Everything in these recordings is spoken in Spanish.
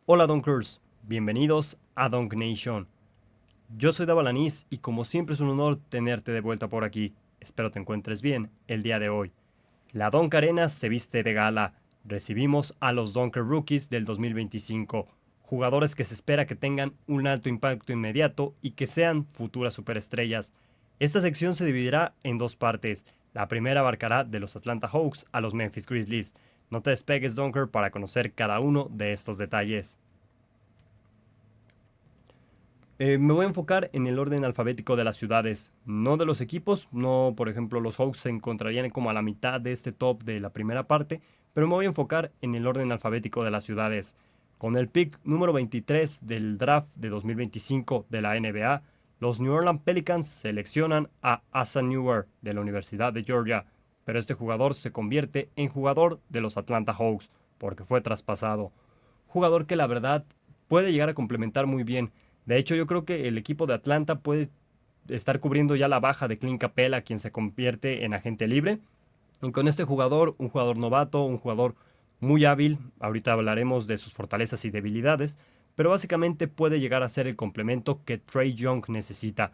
Hola Dunkers, bienvenidos a Dunk Nation. Yo soy Davalanís y como siempre es un honor tenerte de vuelta por aquí. Espero te encuentres bien el día de hoy. La Dunk Arena se viste de gala. Recibimos a los Dunker Rookies del 2025, jugadores que se espera que tengan un alto impacto inmediato y que sean futuras superestrellas. Esta sección se dividirá en dos partes. La primera abarcará de los Atlanta Hawks a los Memphis Grizzlies. No te despegues, Dunker, para conocer cada uno de estos detalles. Me voy a enfocar en el orden alfabético de las ciudades, no de los equipos. No, por ejemplo, los Hawks se encontrarían como a la mitad de este top de la primera parte, pero me voy a enfocar en el orden alfabético de las ciudades. Con el pick número 23 del draft de 2025 de la NBA, los New Orleans Pelicans seleccionan a Asa Newer de la Universidad de Georgia, pero este jugador se convierte en jugador de los Atlanta Hawks porque fue traspasado. Jugador que la verdad puede llegar a complementar muy bien. De hecho, yo creo que el equipo de Atlanta puede estar cubriendo ya la baja de Clint Capela, quien se convierte en agente libre. Y con este jugador, un jugador novato, un jugador muy hábil, ahorita hablaremos de sus fortalezas y debilidades, pero básicamente puede llegar a ser el complemento que Trae Young necesita.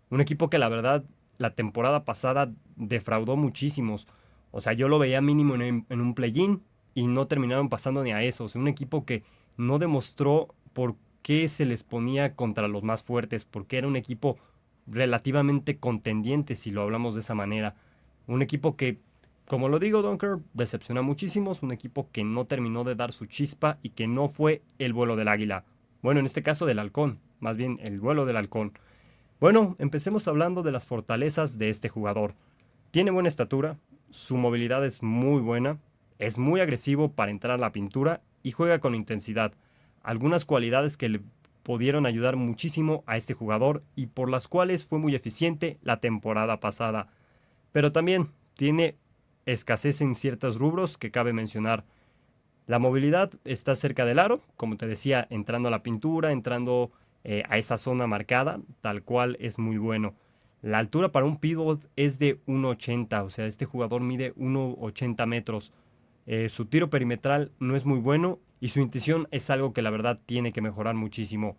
Un equipo que la verdad la temporada pasada defraudó muchísimos. O sea, yo lo veía mínimo en un play-in y no terminaron pasando ni a eso. O sea, un equipo que no demostró por qué se les ponía contra los más fuertes, porque era un equipo relativamente contendiente, si lo hablamos de esa manera. Un equipo que, como lo digo, Dunker, decepciona muchísimo. Es un equipo que no terminó de dar su chispa y que no fue el vuelo del águila. Bueno, en este caso del halcón, más bien el vuelo del halcón. Bueno, empecemos hablando de las fortalezas de este jugador. Tiene buena estatura, su movilidad es muy buena, es muy agresivo para entrar a la pintura y juega con intensidad. Algunas cualidades que le pudieron ayudar muchísimo a este jugador y por las cuales fue muy eficiente la temporada pasada. Pero también tiene escasez en ciertos rubros que cabe mencionar. La movilidad está cerca del aro, como te decía, entrando a la pintura, entrando a esa zona marcada, tal cual es muy bueno. La altura para un pivot es de 1,80, o sea, este jugador mide 1,80 metros. Su tiro perimetral no es muy bueno y su intuición es algo que la verdad tiene que mejorar muchísimo.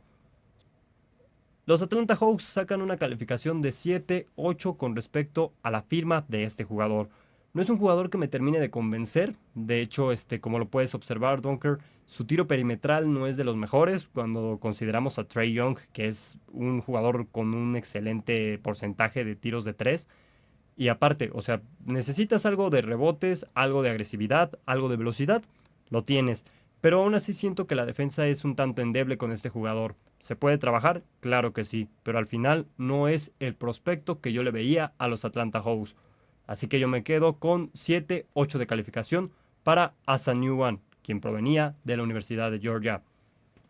Los Atlanta Hawks sacan una calificación de 7-8 con respecto a la firma de este jugador. No es un jugador que me termine de convencer. De hecho, como lo puedes observar, Dunker, su tiro perimetral no es de los mejores cuando consideramos a Trae Young, que es un jugador con un excelente porcentaje de tiros de 3. Y aparte, o sea, necesitas algo de rebotes, algo de agresividad, algo de velocidad, lo tienes. Pero aún así siento que la defensa es un tanto endeble con este jugador. ¿Se puede trabajar? Claro que sí, pero al final no es el prospecto que yo le veía a los Atlanta Hawks. Así que yo me quedo con 7-8 de calificación para Asa One, quien provenía de la Universidad de Georgia.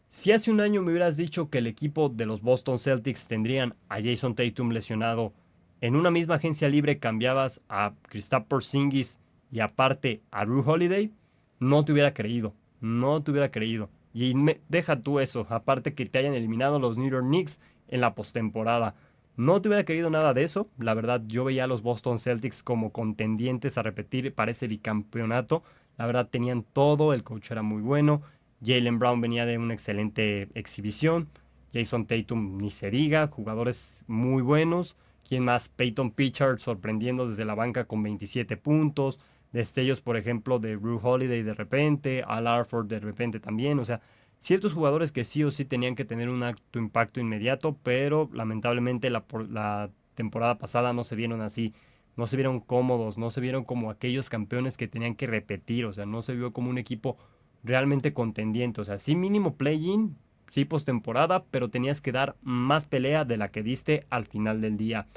Si hace un año me hubieras dicho que el equipo de los Boston Celtics tendrían a Jason Tatum lesionado, en una misma agencia libre cambiabas a Kristaps Porzingis y aparte a Drew Holiday, no te hubiera creído, no te hubiera creído. Y deja tú eso, aparte que te hayan eliminado los New York Knicks en la postemporada. No te hubiera querido nada de eso. La verdad, yo veía a los Boston Celtics como contendientes a repetir para ese bicampeonato. La verdad, tenían todo, el coach era muy bueno. Jaylen Brown venía de una excelente exhibición. Jason Tatum ni se diga, jugadores muy buenos. ¿Quién más? Peyton Pritchard sorprendiendo desde la banca con 27 puntos. Destellos, por ejemplo, de Drew Holiday de repente, Al Horford de repente también. O sea, ciertos jugadores que sí o sí tenían que tener un alto impacto inmediato, pero lamentablemente la temporada pasada no se vieron así. No se vieron cómodos, no se vieron como aquellos campeones que tenían que repetir. O sea, no se vio como un equipo realmente contendiente. O sea, sí mínimo play-in, sí postemporada, pero tenías que dar más pelea de la que diste al final del día.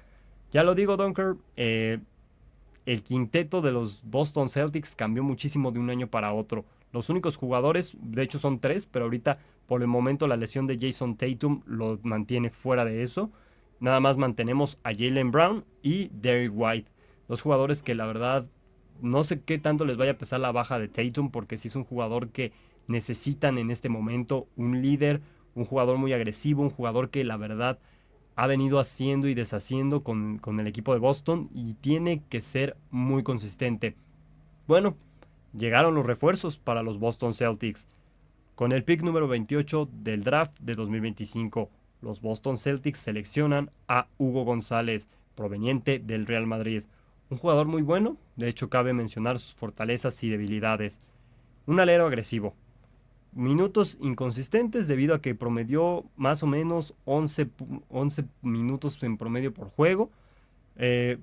Ya lo digo, Dunker, el quinteto de los Boston Celtics cambió muchísimo de un año para otro. Los únicos jugadores, de hecho son tres, pero ahorita por el momento la lesión de Jason Tatum lo mantiene fuera de eso. Nada más mantenemos a Jaylen Brown y Derrick White. Dos jugadores que la verdad no sé qué tanto les vaya a pesar la baja de Tatum porque sí es un jugador que necesitan en este momento un líder, un jugador muy agresivo, un jugador que la verdad ha venido haciendo y deshaciendo con el equipo de Boston y tiene que ser muy consistente. Bueno, llegaron los refuerzos para los Boston Celtics. Con el pick número 28 del draft de 2025, los Boston Celtics seleccionan a Hugo González, proveniente del Real Madrid. Un jugador muy bueno, de hecho cabe mencionar sus fortalezas y debilidades. Un alero agresivo. Minutos inconsistentes debido a que promedió más o menos 11 minutos en promedio por juego.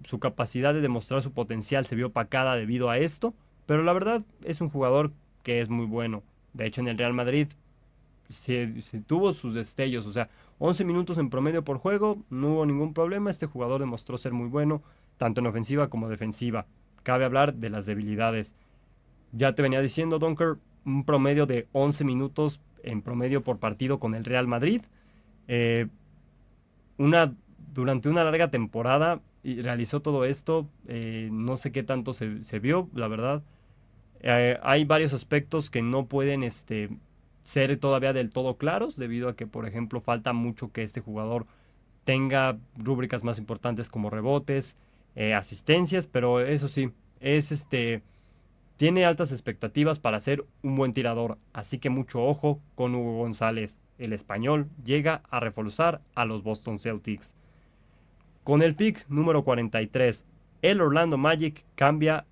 Su capacidad de demostrar su potencial se vio opacada debido a esto, pero la verdad es un jugador que es muy bueno. De hecho, en el Real Madrid se tuvo sus destellos, o sea, 11 minutos en promedio por juego, no hubo ningún problema. Este jugador demostró ser muy bueno, tanto en ofensiva como defensiva. Cabe hablar de las debilidades. Ya te venía diciendo, Dunker, un promedio de 11 minutos en promedio por partido con el Real Madrid. Eh, Durante una larga temporada y realizó todo esto. No sé qué tanto se vio, la verdad. Hay varios aspectos que no pueden ser todavía del todo claros, debido a que, por ejemplo, falta mucho que este jugador tenga rúbricas más importantes como rebotes, asistencias, pero eso sí, tiene altas expectativas para ser un buen tirador, así que mucho ojo con Hugo González. El español llega a reforzar a los Boston Celtics. Con el pick número 43, el Orlando Magic cambia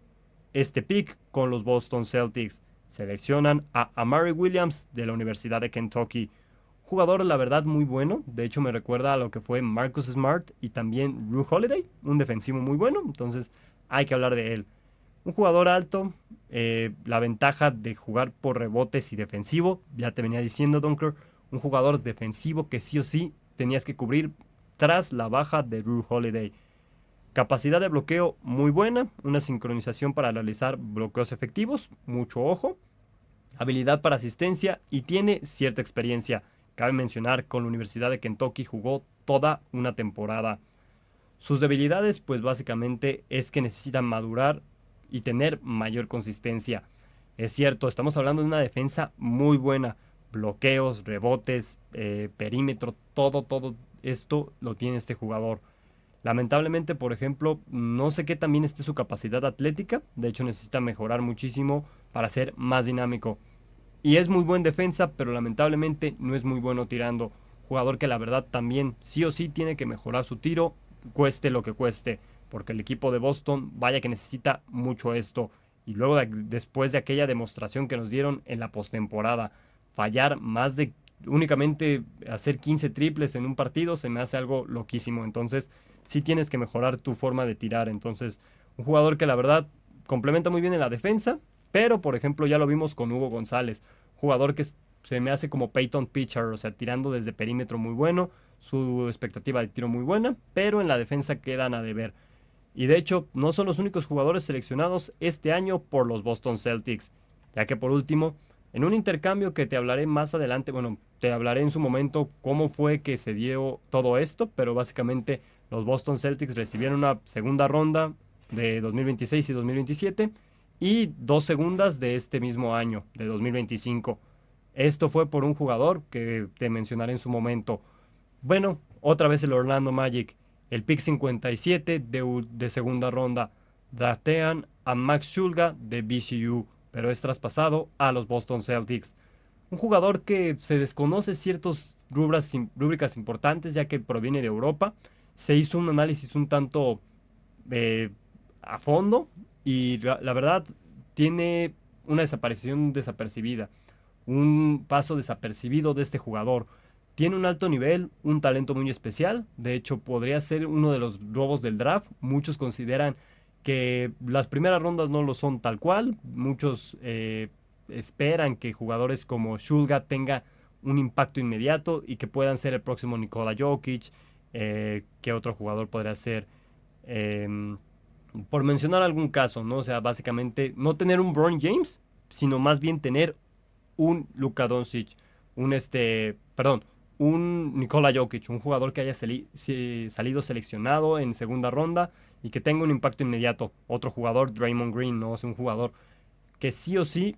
este pick con los Boston Celtics. Seleccionan a Amari Williams de la Universidad de Kentucky. Jugador, la verdad, muy bueno. De hecho, me recuerda a lo que fue Marcus Smart y también Drew Holiday, un defensivo muy bueno. Entonces, hay que hablar de él. Un jugador alto, la ventaja de jugar por rebotes y defensivo, ya te venía diciendo, Dunker, un jugador defensivo que sí o sí tenías que cubrir tras la baja de Drew Holiday. Capacidad de bloqueo muy buena, una sincronización para realizar bloqueos efectivos, mucho ojo, habilidad para asistencia y tiene cierta experiencia. Cabe mencionar, con la Universidad de Kentucky jugó toda una temporada. Sus debilidades, pues básicamente es que necesitan madurar y tener mayor consistencia. Es cierto, estamos hablando de una defensa muy buena. Bloqueos, rebotes, perímetro, todo esto lo tiene este jugador. Lamentablemente, por ejemplo, no sé qué también esté su capacidad atlética. De hecho, necesita mejorar muchísimo para ser más dinámico. Y es muy buen defensa, pero lamentablemente no es muy bueno tirando. Jugador que la verdad también sí o sí tiene que mejorar su tiro, cueste lo que cueste. Porque el equipo de Boston, vaya que necesita mucho esto. Y luego después de aquella demostración que nos dieron en la postemporada, fallar más de únicamente hacer 15 triples en un partido se me hace algo loquísimo. Entonces, sí tienes que mejorar tu forma de tirar. Entonces, un jugador que la verdad complementa muy bien en la defensa, pero por ejemplo ya lo vimos con Hugo González, jugador que se me hace como Peyton Pitcher, o sea, tirando desde perímetro muy bueno, su expectativa de tiro muy buena, pero en la defensa quedan a deber. Y de hecho, no son los únicos jugadores seleccionados este año por los Boston Celtics, ya que por último, en un intercambio que te hablaré más adelante, bueno, te hablaré en su momento cómo fue que se dio todo esto, pero básicamente los Boston Celtics recibieron una segunda ronda de 2026 y 2027 y 2 segundas de este mismo año, de 2025. Esto fue por un jugador que te mencionaré en su momento. Bueno, otra vez el Orlando Magic, el pick 57 de segunda ronda. Draftean a Max Shulga de BCU, pero es traspasado a los Boston Celtics. Un jugador que se desconoce ciertas rúbricas importantes, ya que proviene de Europa. Se hizo un análisis un tanto eh, a fondo y la verdad tiene una desaparición desapercibida, un paso desapercibido de este jugador. Tiene un alto nivel, un talento muy especial. De hecho, podría ser uno de los robos del draft. Muchos consideran que las primeras rondas no lo son tal cual. Muchos esperan que jugadores como Shulga tenga un impacto inmediato y que puedan ser el próximo Nikola Jokic. ¿Qué otro jugador podría ser? Em, por mencionar algún caso, ¿no? O sea, básicamente no tener un Bron James, sino más bien tener un Luka Doncic, perdón, un Nikola Jokic, un jugador que haya salido seleccionado en segunda ronda y que tenga un impacto inmediato. Otro jugador, Draymond Green, ¿no? Es un jugador que sí o sí,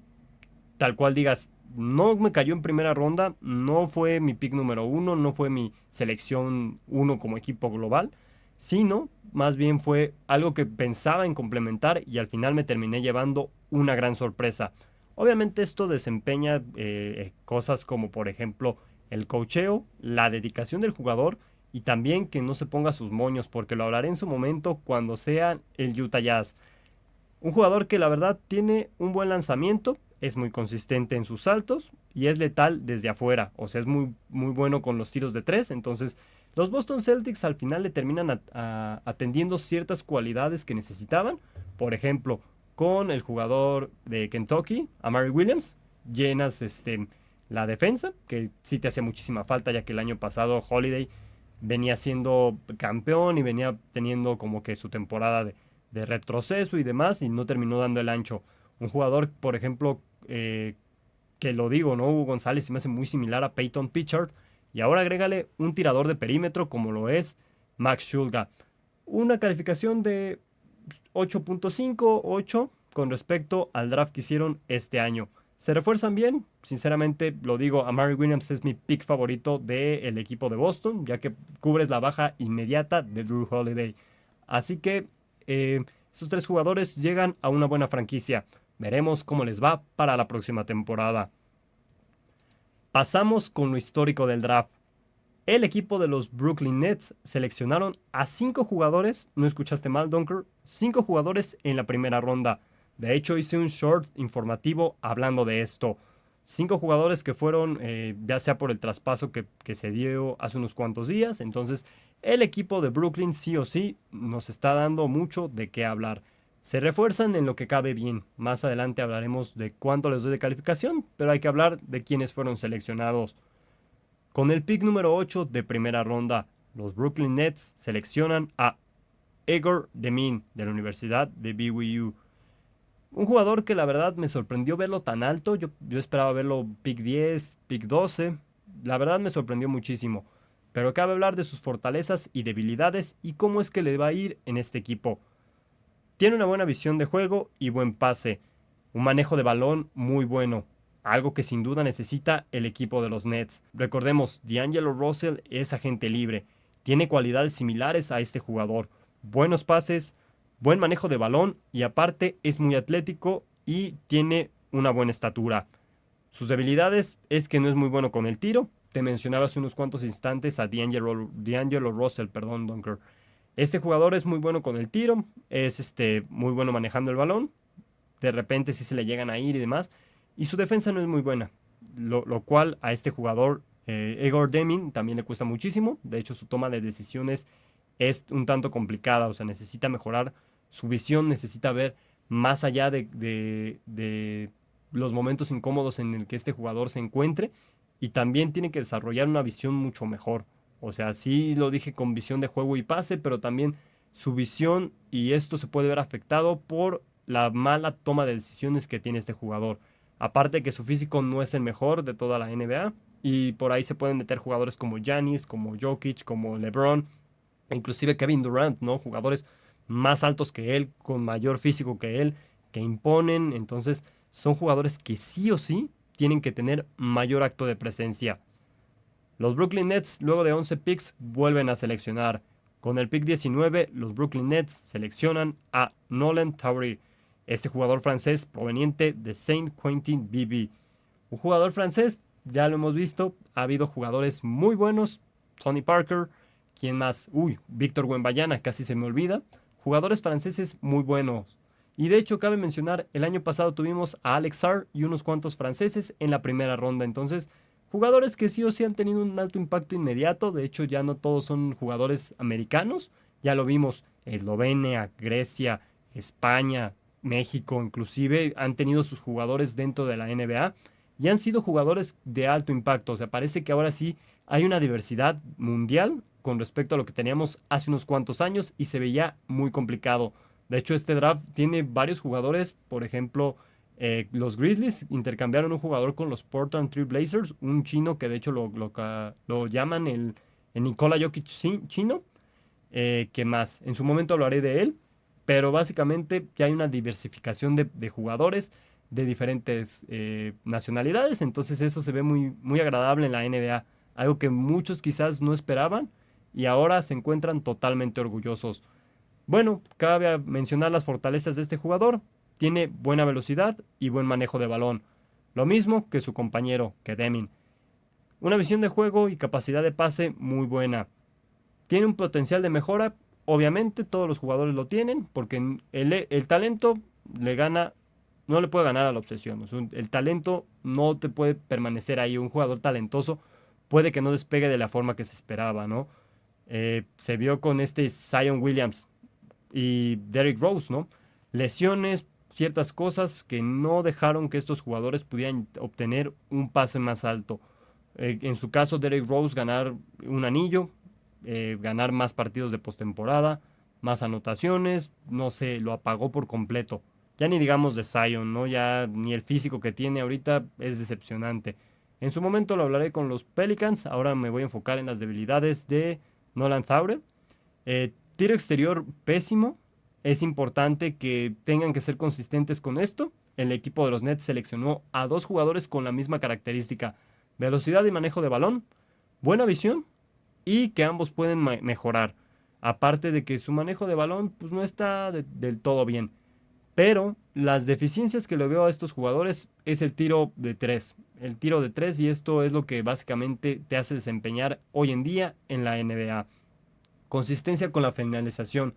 tal cual digas, no me cayó en primera ronda, no fue mi pick número uno, no fue mi selección uno como equipo global, sino más bien fue algo que pensaba en complementar y al final me terminé llevando una gran sorpresa. Obviamente esto desempeña cosas como por ejemplo el coacheo, la dedicación del jugador y también que no se ponga sus moños, porque lo hablaré en su momento cuando sea el Utah Jazz. Un jugador que la verdad tiene un buen lanzamiento, es muy consistente en sus saltos y es letal desde afuera, o sea, es muy, muy bueno con los tiros de tres. Entonces los Boston Celtics al final le terminan atendiendo ciertas cualidades que necesitaban. Por ejemplo, con el jugador de Kentucky, Amari Williams, llenas la defensa, que sí te hace muchísima falta, ya que el año pasado Holiday venía siendo campeón y venía teniendo como que su temporada de retroceso y demás, y no terminó dando el ancho. Un jugador, por ejemplo, que lo digo, ¿no? Hugo González se me hace muy similar a Peyton Pritchard, y ahora agrégale un tirador de perímetro como lo es Max Schulga. Una calificación de 8.5, 8 con respecto al draft que hicieron este año. ¿Se refuerzan bien? Sinceramente lo digo, Amari Williams es mi pick favorito del equipo de Boston, ya que cubres la baja inmediata de Drew Holiday. Así que estos tres jugadores llegan a una buena franquicia. Veremos cómo les va para la próxima temporada. Pasamos con lo histórico del draft. El equipo de los Brooklyn Nets seleccionaron a 5 jugadores, no escuchaste mal, Dunker, 5 jugadores en la primera ronda. De hecho, hice un short informativo hablando de esto. 5 jugadores que fueron, ya sea por el traspaso que se dio hace unos cuantos días. Entonces, el equipo de Brooklyn sí o sí nos está dando mucho de qué hablar. Se refuerzan en lo que cabe bien. Más adelante hablaremos de cuánto les doy de calificación, pero hay que hablar de quiénes fueron seleccionados. Con el pick número 8 de primera ronda, los Brooklyn Nets seleccionan a Igor Demin de la Universidad de BYU. Un jugador que la verdad me sorprendió verlo tan alto. Yo esperaba verlo pick 10, pick 12. La verdad me sorprendió muchísimo. Pero cabe hablar de sus fortalezas y debilidades y cómo es que le va a ir en este equipo. Tiene una buena visión de juego y buen pase. Un manejo de balón muy bueno. Algo que sin duda necesita el equipo de los Nets. Recordemos, D'Angelo Russell es agente libre. Tiene cualidades similares a este jugador. Buenos pases, buen manejo de balón y aparte es muy atlético y tiene una buena estatura. Sus debilidades es que no es muy bueno con el tiro. Te mencionaba hace unos cuantos instantes a D'Angelo Russell, perdón, Dunker. Este jugador es muy bueno con el tiro, es muy bueno manejando el balón. De repente sí se le llegan a ir y demás. Y su defensa no es muy buena. Lo cual a este jugador, Igor Demin, también le cuesta muchísimo. De hecho, su toma de decisiones es un tanto complicada. O sea, necesita mejorar su visión, necesita ver más allá de los momentos incómodos en el que este jugador se encuentre. Y también tiene que desarrollar una visión mucho mejor. O sea, sí lo dije con visión de juego y pase, pero también su visión, y esto se puede ver afectado por la mala toma de decisiones que tiene este jugador. Aparte que su físico no es el mejor de toda la NBA, y por ahí se pueden meter jugadores como Giannis, como Jokic, como LeBron, e inclusive Kevin Durant, ¿no? Jugadores más altos que él, con mayor físico que él, que imponen. Entonces, son jugadores que sí o sí tienen que tener mayor acto de presencia. Los Brooklyn Nets, luego de 11 picks, vuelven a seleccionar. Con el pick 19, los Brooklyn Nets seleccionan a Nolan Taury, este jugador francés proveniente de Saint-Quentin BB. Un jugador francés, ya lo hemos visto, ha habido jugadores muy buenos, Tony Parker, ¿quién más? Víctor Wembanyama, casi se me olvida. Jugadores franceses muy buenos. Y de hecho, cabe mencionar, el año pasado tuvimos a Alex Sarr y unos cuantos franceses en la primera ronda. Entonces, jugadores que sí o sí han tenido un alto impacto inmediato. De hecho, ya no todos son jugadores americanos. Ya lo vimos, Eslovenia, Grecia, España, México, inclusive han tenido sus jugadores dentro de la NBA y han sido jugadores de alto impacto. O sea, parece que ahora sí hay una diversidad mundial con respecto a lo que teníamos hace unos cuantos años y se veía muy complicado. De hecho, este draft tiene varios jugadores, por ejemplo, los Grizzlies intercambiaron un jugador con los Portland Trail Blazers, un chino que de hecho lo llaman el Nikola Jokic chino. ¿Qué más? En su momento hablaré de él, pero básicamente ya hay una diversificación de jugadores de diferentes nacionalidades, entonces eso se ve muy, muy agradable en la NBA, algo que muchos quizás no esperaban y ahora se encuentran totalmente orgullosos. Bueno, cabe mencionar las fortalezas de este jugador. tiene buena velocidad y buen manejo de balón. Lo mismo que su compañero, que Demin. Una visión de juego y capacidad de pase muy buena. Tiene un potencial de mejora, obviamente todos los jugadores lo tienen, porque el talento le gana, no le puede ganar a la obsesión. O sea, el talento no te puede permanecer ahí. Un jugador talentoso puede que no despegue de la forma que se esperaba, ¿no? Se vio con este Zion Williams y Derrick Rose, ¿no? Lesiones, ciertas cosas que no dejaron que estos jugadores pudieran obtener un pase más alto. En su caso, Derrick Rose ganar un anillo, ganar más partidos de postemporada, más anotaciones, no sé, lo apagó por completo. Ya ni digamos de Zion, ¿no? Ya ni el físico que tiene ahorita es decepcionante. En su momento lo hablaré con los Pelicans, ahora me voy a enfocar en las debilidades de Nolan Thaure. Tiro exterior pésimo, es importante que tengan que ser consistentes con esto. El equipo de los Nets seleccionó a dos jugadores con la misma característica: velocidad y manejo de balón, buena visión y que ambos pueden mejorar. Aparte de que su manejo de balón pues no está del todo bien. Pero las deficiencias que le veo a estos jugadores es el tiro de tres. El tiro de tres, y esto es lo que básicamente te hace desempeñar hoy en día en la NBA. Consistencia con la finalización.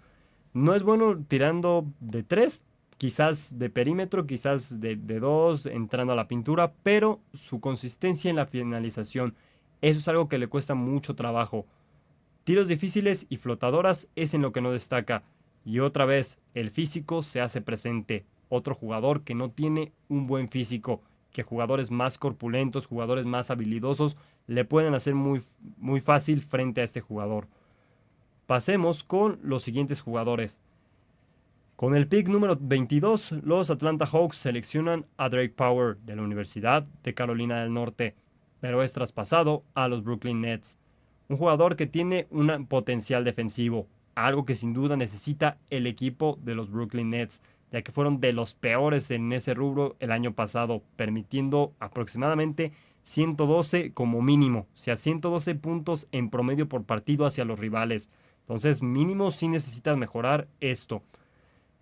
No es bueno tirando de tres, quizás de perímetro, quizás de dos, entrando a la pintura, pero su consistencia en la finalización, eso es algo que le cuesta mucho trabajo. Tiros difíciles y flotadoras es en lo que no destaca. Y otra vez, el físico se hace presente. Otro jugador que no tiene un buen físico, que jugadores más corpulentos, jugadores más habilidosos, le pueden hacer muy fácil frente a este jugador. Pasemos con los siguientes jugadores. Con el pick número 22, los Atlanta Hawks seleccionan a Drake Power de la Universidad de Carolina del Norte, pero es traspasado a los Brooklyn Nets. Un jugador que tiene un potencial defensivo, algo que sin duda necesita el equipo de los Brooklyn Nets, ya que fueron de los peores en ese rubro el año pasado, permitiendo aproximadamente 112 como mínimo, o sea, 112 puntos en promedio por partido hacia los rivales. Entonces, mínimo sí necesitas mejorar esto.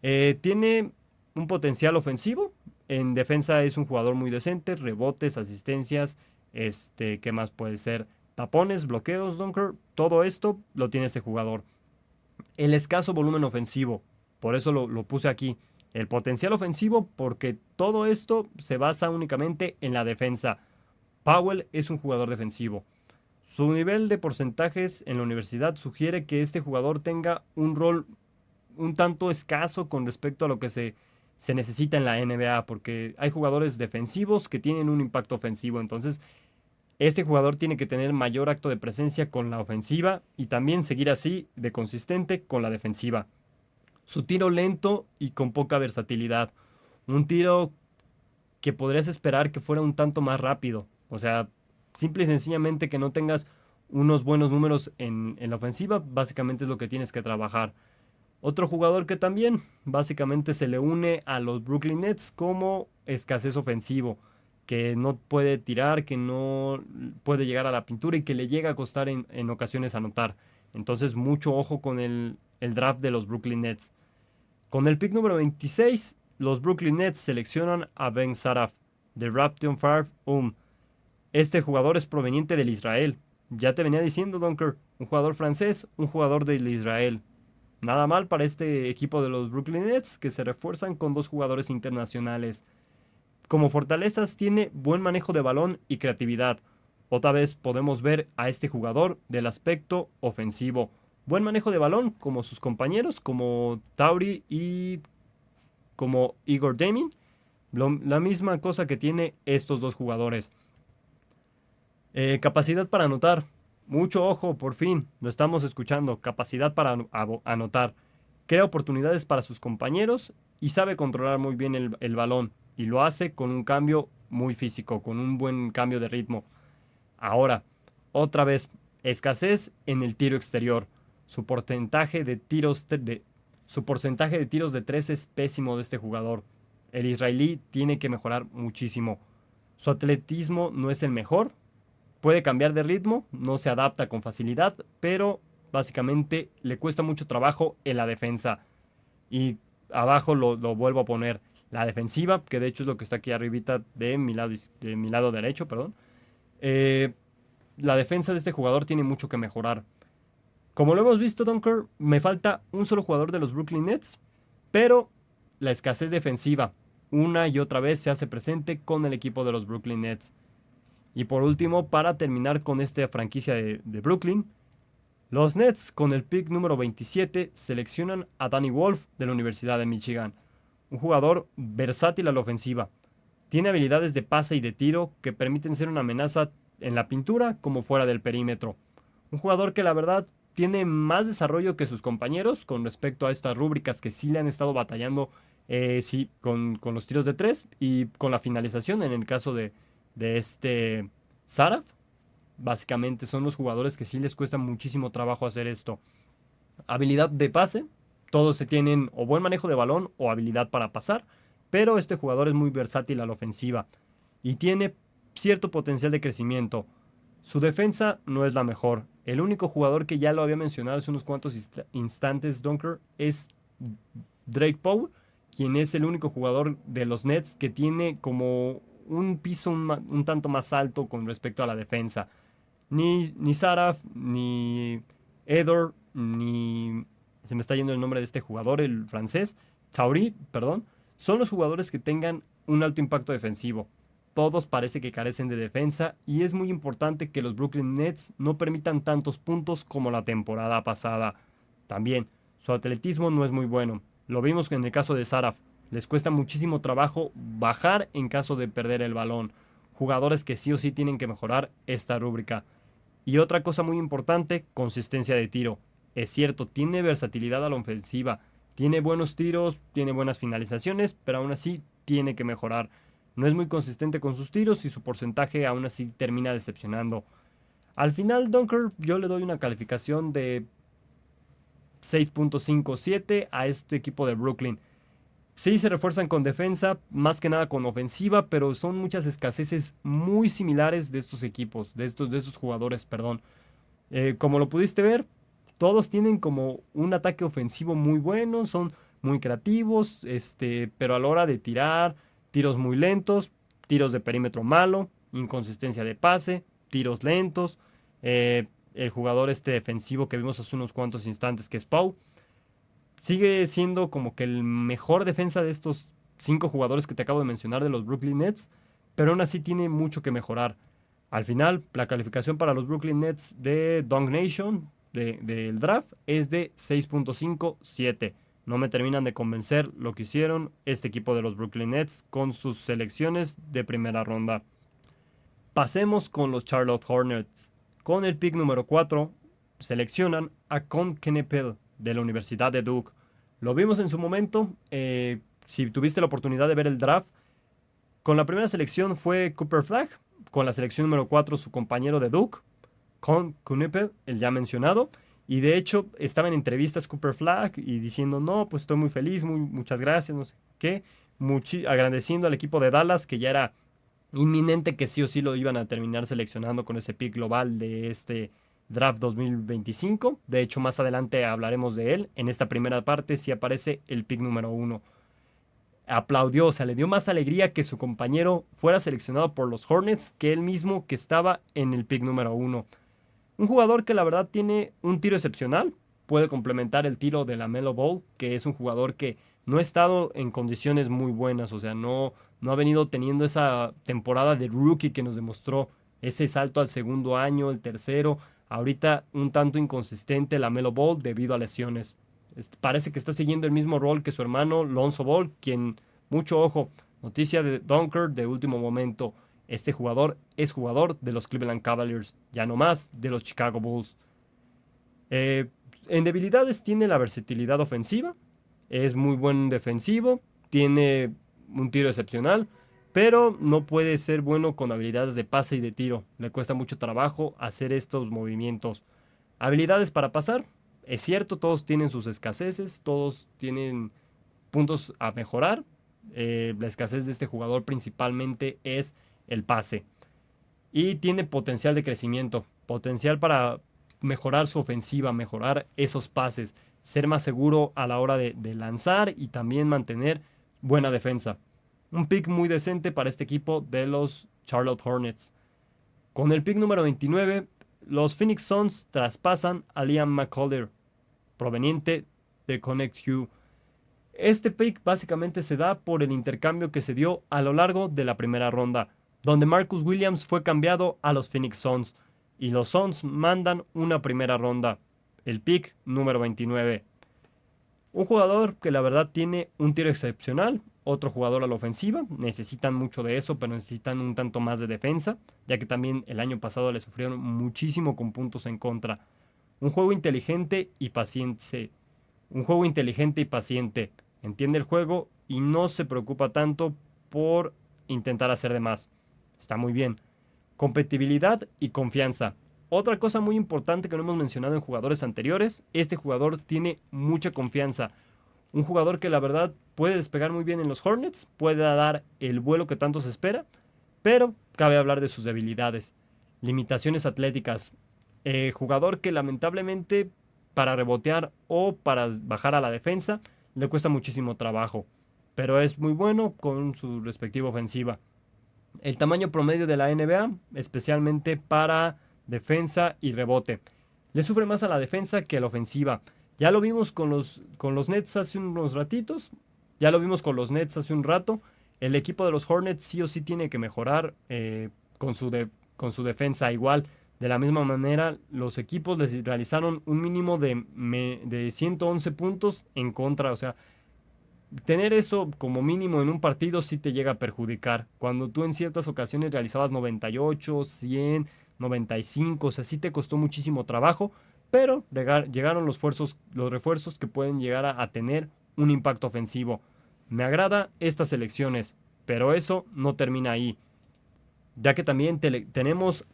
Tiene un potencial ofensivo. En defensa es un jugador muy decente. Rebotes, asistencias. ¿Qué más puede ser? Tapones, bloqueos, dunker. Todo esto lo tiene este jugador. El escaso volumen ofensivo. Por eso lo puse aquí. El potencial ofensivo, porque todo esto se basa únicamente en la defensa. Powell es un jugador defensivo. Su nivel de porcentajes en la universidad sugiere que este jugador tenga un rol un tanto escaso con respecto a lo que se necesita en la NBA, porque hay jugadores defensivos que tienen un impacto ofensivo. Entonces, este jugador tiene que tener mayor acto de presencia con la ofensiva y también seguir así de consistente con la defensiva. Su tiro lento y con poca versatilidad. Un tiro que podrías esperar que fuera un tanto más rápido. O sea, simple y sencillamente que no tengas unos buenos números en la ofensiva, básicamente es lo que tienes que trabajar. Otro jugador que también básicamente se le une a los Brooklyn Nets como escasez ofensivo, que no puede tirar, que no puede llegar a la pintura y que le llega a costar en ocasiones anotar. Entonces mucho ojo con el draft de los Brooklyn Nets. Con el pick número 26, los Brooklyn Nets seleccionan a Ben Saraf de Raptor 5. Este jugador es proveniente del Israel. Ya te venía diciendo, Dunker, un jugador francés, un jugador del Israel. Nada mal para este equipo de los Brooklyn Nets, que se refuerzan con dos jugadores internacionales. Como fortalezas tiene buen manejo de balón y creatividad. Otra vez podemos ver a este jugador del aspecto ofensivo. Buen manejo de balón como sus compañeros, como Tauri y como Igor Demin. La misma cosa que tiene estos dos jugadores. Capacidad para anotar. Mucho ojo, por fin, lo estamos escuchando. Capacidad para anotar. Crea oportunidades para sus compañeros y sabe controlar muy bien el balón. Y lo hace con un cambio muy físico, con un buen cambio de ritmo. Ahora, otra vez, escasez en el tiro exterior. Su porcentaje de tiros de tres es pésimo de este jugador. El israelí tiene que mejorar muchísimo. Su atletismo no es el mejor. Puede cambiar de ritmo, no se adapta con facilidad, pero básicamente le cuesta mucho trabajo en la defensa. Y abajo lo vuelvo a poner. La defensiva, que de hecho es lo que está aquí arribita de mi lado derecho, perdón. Eh, la defensa de este jugador tiene mucho que mejorar. Como lo hemos visto, Dunker, me falta un solo jugador de los Brooklyn Nets, pero la escasez defensiva una y otra vez se hace presente con el equipo de los Brooklyn Nets. Y por último, para terminar con esta franquicia de Brooklyn, los Nets con el pick número 27 seleccionan a Danny Wolf de la Universidad de Michigan, un jugador versátil a la ofensiva. Tiene habilidades de pase y de tiro que permiten ser una amenaza en la pintura como fuera del perímetro. Un jugador que la verdad tiene más desarrollo que sus compañeros con respecto a estas rúbricas que sí le han estado batallando sí, con los tiros de tres y con la finalización en el caso de este Saraf. Básicamente son los jugadores que sí les cuesta muchísimo trabajo hacer esto. Habilidad de pase, todos se tienen o buen manejo de balón o habilidad para pasar, pero este jugador es muy versátil a la ofensiva y tiene cierto potencial de crecimiento. Su defensa no es la mejor. El único jugador que ya lo había mencionado hace unos cuantos instantes, Dunker, es Drake Powell, quien es el único jugador de los Nets que tiene como un piso un tanto más alto con respecto a la defensa. Ni Saraf, ni Edor, ni... Se me está yendo el nombre de este jugador, el francés. Tauri, perdón. Son los jugadores que tengan un alto impacto defensivo. Todos parece que carecen de defensa y es muy importante que los Brooklyn Nets no permitan tantos puntos como la temporada pasada. También, su atletismo no es muy bueno. Lo vimos en el caso de Saraf. Les cuesta muchísimo trabajo bajar en caso de perder el balón. Jugadores que sí o sí tienen que mejorar esta rúbrica. Y otra cosa muy importante, consistencia de tiro. Es cierto, tiene versatilidad a la ofensiva, tiene buenos tiros, tiene buenas finalizaciones, pero aún así tiene que mejorar. No es muy consistente con sus tiros y su porcentaje aún así termina decepcionando. Al final, Dunker, yo le doy una calificación de 6.57 a este equipo de Brooklyn. Sí, se refuerzan con defensa, más que nada con ofensiva, pero son muchas escaseces muy similares de estos equipos, de estos jugadores, perdón. Como lo pudiste ver, todos tienen como un ataque ofensivo muy bueno, son muy creativos, pero a la hora de tirar, tiros muy lentos, tiros de perímetro malo, inconsistencia de pase, tiros lentos. El jugador defensivo que vimos hace unos cuantos instantes, que es Pau, sigue siendo como que el mejor defensa de estos cinco jugadores que te acabo de mencionar de los Brooklyn Nets, pero aún así tiene mucho que mejorar. Al final, la calificación para los Brooklyn Nets de Dunk Nation del draft es de 6.57. No me terminan de convencer lo que hicieron este equipo de los Brooklyn Nets con sus selecciones de primera ronda. Pasemos con los Charlotte Hornets. Con el pick número 4, seleccionan a Con Kneppel de la Universidad de Duke. Lo vimos en su momento. Si tuviste la oportunidad de ver el draft, con la primera selección fue Cooper Flag. Con la selección número 4, su compañero de Duke, Con Kneppel, el ya mencionado. Y de hecho, estaba en entrevistas Cooper Flag y diciendo, no, pues estoy muy feliz, muchas gracias, no sé qué. Agradeciendo al equipo de Dallas, que ya era inminente que sí o sí lo iban a terminar seleccionando con ese pick global de este draft 2025. De hecho, más adelante hablaremos de él. En esta primera parte sí aparece el pick número 1. Aplaudió, o sea, le dio más alegría que su compañero fuera seleccionado por los Hornets que él mismo que estaba en el pick número 1. Un jugador que la verdad tiene un tiro excepcional, puede complementar el tiro de la Melo Ball, que es un jugador que no ha estado en condiciones muy buenas, o sea, no ha venido teniendo esa temporada de rookie que nos demostró ese salto al segundo año, el tercero. Ahorita un tanto inconsistente la Melo Ball debido a lesiones. Parece que está siguiendo el mismo rol que su hermano Lonzo Ball, quien, mucho ojo, noticia de Dunker de último momento. Este jugador es jugador de los Cleveland Cavaliers, ya no más de los Chicago Bulls. Eh, en debilidades tiene la versatilidad ofensiva, es muy buen defensivo, tiene un tiro excepcional, pero no puede ser bueno con habilidades de pase y de tiro. Le cuesta mucho trabajo hacer estos movimientos. Habilidades para pasar, es cierto, todos tienen sus escaseces, todos tienen puntos a mejorar. La escasez de este jugador principalmente es el pase. Y tiene potencial de crecimiento, potencial para mejorar su ofensiva, mejorar esos pases, ser más seguro a la hora de lanzar y también mantener buena defensa. Un pick muy decente para este equipo de los Charlotte Hornets. Con el pick número 29, los Phoenix Suns traspasan a Liam McCullough, proveniente de Connect Hugh. Este pick básicamente se da por el intercambio que se dio a lo largo de la primera ronda, donde Marcus Williams fue cambiado a los Phoenix Suns y los Suns mandan una primera ronda, el pick número 29. Un jugador que la verdad tiene un tiro excepcional, otro jugador a la ofensiva, necesitan mucho de eso, pero necesitan un tanto más de defensa, ya que también el año pasado le sufrieron muchísimo con puntos en contra. Un juego inteligente y paciente. Un juego inteligente y paciente. Entiende el juego y no se preocupa tanto por intentar hacer de más. Está muy bien. Competibilidad y confianza. Otra cosa muy importante que no hemos mencionado en jugadores anteriores, este jugador tiene mucha confianza. Un jugador que la verdad puede despegar muy bien en los Hornets, puede dar el vuelo que tanto se espera, pero cabe hablar de sus debilidades. Limitaciones atléticas. Jugador que lamentablemente para rebotear o para bajar a la defensa le cuesta muchísimo trabajo, pero es muy bueno con su respectiva ofensiva. El tamaño promedio de la NBA, especialmente para defensa y rebote. Le sufre más a la defensa que a la ofensiva. Ya lo vimos con los Nets hace unos ratitos. Ya lo vimos con los Nets hace un rato. El equipo de los Hornets sí o sí tiene que mejorar con su defensa. Igual, de la misma manera, los equipos les realizaron un mínimo de 111 puntos en contra. O sea, tener eso como mínimo en un partido sí te llega a perjudicar. Cuando tú en ciertas ocasiones realizabas 98, 100, 95, o sea, sí te costó muchísimo trabajo, pero llegaron los refuerzos que pueden llegar a tener un impacto ofensivo. Me agrada estas elecciones, pero eso no termina ahí, ya que también tenemos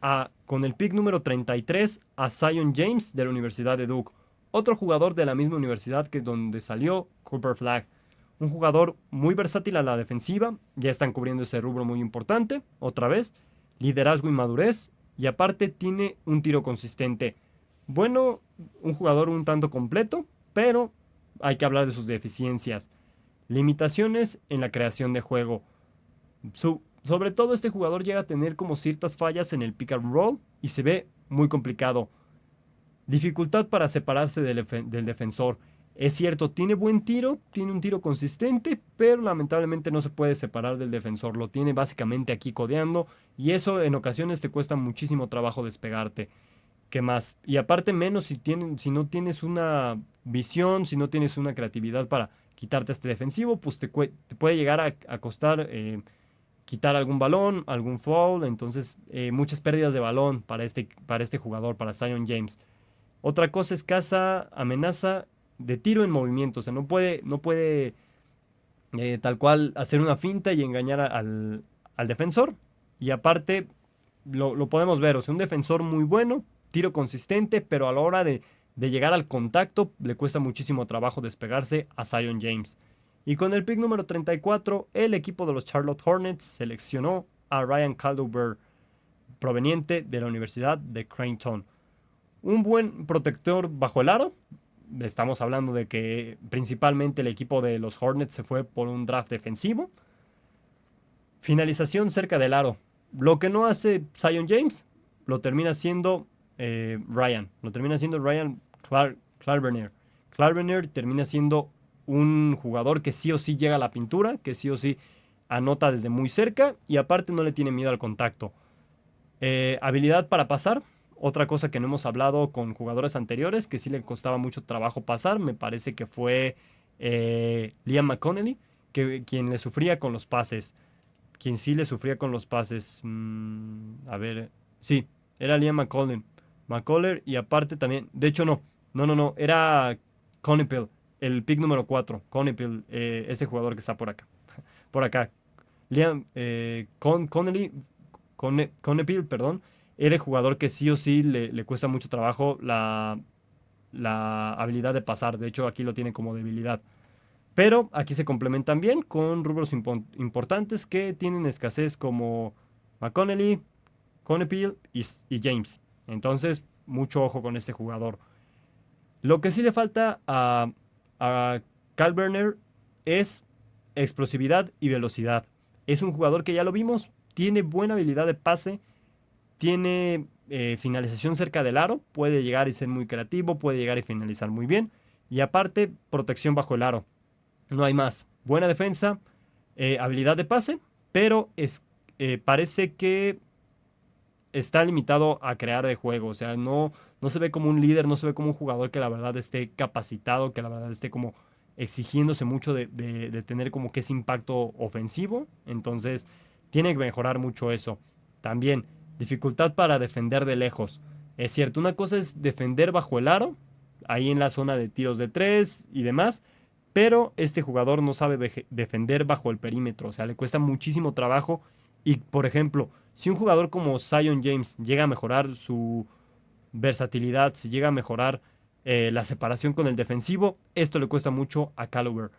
con el pick número 33 a Zion James de la Universidad de Duke, otro jugador de la misma universidad que donde salió Cooper Flag. Un jugador muy versátil a la defensiva, ya están cubriendo ese rubro muy importante, otra vez, liderazgo y madurez, y aparte tiene un tiro consistente. Bueno, un jugador un tanto completo, pero hay que hablar de sus deficiencias. Limitaciones en la creación de juego. Sobre todo este jugador llega a tener como ciertas fallas en el pick and roll y se ve muy complicado. Dificultad para separarse del defensor. Es cierto, tiene buen tiro, tiene un tiro consistente, pero lamentablemente no se puede separar del defensor. Lo tiene básicamente aquí codeando y eso en ocasiones te cuesta muchísimo trabajo despegarte. ¿Qué más? Y aparte menos si no tienes una visión, si no tienes una creatividad para quitarte este defensivo, pues te puede llegar a costar quitar algún balón, algún foul. Entonces muchas pérdidas de balón para este jugador, para Zion James. Otra cosa, escasa amenaza de tiro en movimiento. O sea, no puede tal cual hacer una finta y engañar al defensor. Y aparte, lo podemos ver. O sea, un defensor muy bueno, tiro consistente, pero a la hora de llegar al contacto le cuesta muchísimo trabajo despegarse a Zion James. Y con el pick número 34, el equipo de los Charlotte Hornets seleccionó a Ryan Caldover, proveniente de la Universidad de Creighton. Un buen protector bajo el aro. Estamos hablando de que principalmente el equipo de los Hornets se fue por un draft defensivo. Finalización cerca del aro. Lo que no hace Zion James, lo termina haciendo Ryan. Lo termina haciendo Ryan Clarberner. Clarberner termina siendo un jugador que sí o sí llega a la pintura, que sí o sí anota desde muy cerca y aparte no le tiene miedo al contacto. Habilidad para pasar. Otra cosa que no hemos hablado con jugadores anteriores, que sí le costaba mucho trabajo pasar, me parece que fue Liam McConnelly, quien le sufría con los pases. Quien sí le sufría con los pases. A ver, sí, era Liam McCullers y aparte también, de hecho no, era Conipel, el pick número 4, Conipel, ese jugador que está por acá. Liam Conipel, perdón, era el jugador que sí o sí le cuesta mucho trabajo la habilidad de pasar. De hecho, aquí lo tiene como debilidad. Pero aquí se complementan bien con rubros importantes que tienen escasez como McConnelly, Conepil y James. Entonces, mucho ojo con este jugador. Lo que sí le falta a Cal Werner es explosividad y velocidad. Es un jugador que ya lo vimos, tiene buena habilidad de pase, tiene finalización cerca del aro, puede llegar y ser muy creativo, puede llegar y finalizar muy bien. Y aparte, protección bajo el aro. No hay más. Buena defensa, habilidad de pase, pero parece que está limitado a crear de juego. O sea, no se ve como un líder, no se ve como un jugador que la verdad esté capacitado, que la verdad esté como exigiéndose mucho de tener como que ese impacto ofensivo. Entonces, tiene que mejorar mucho eso. También, dificultad para defender de lejos. Es cierto, una cosa es defender bajo el aro, ahí en la zona de tiros de tres y demás. Pero este jugador no sabe defender bajo el perímetro. O sea, le cuesta muchísimo trabajo. Y, por ejemplo, si un jugador como Zion James llega a mejorar su versatilidad, si llega a mejorar la separación con el defensivo, esto le cuesta mucho a Caliber.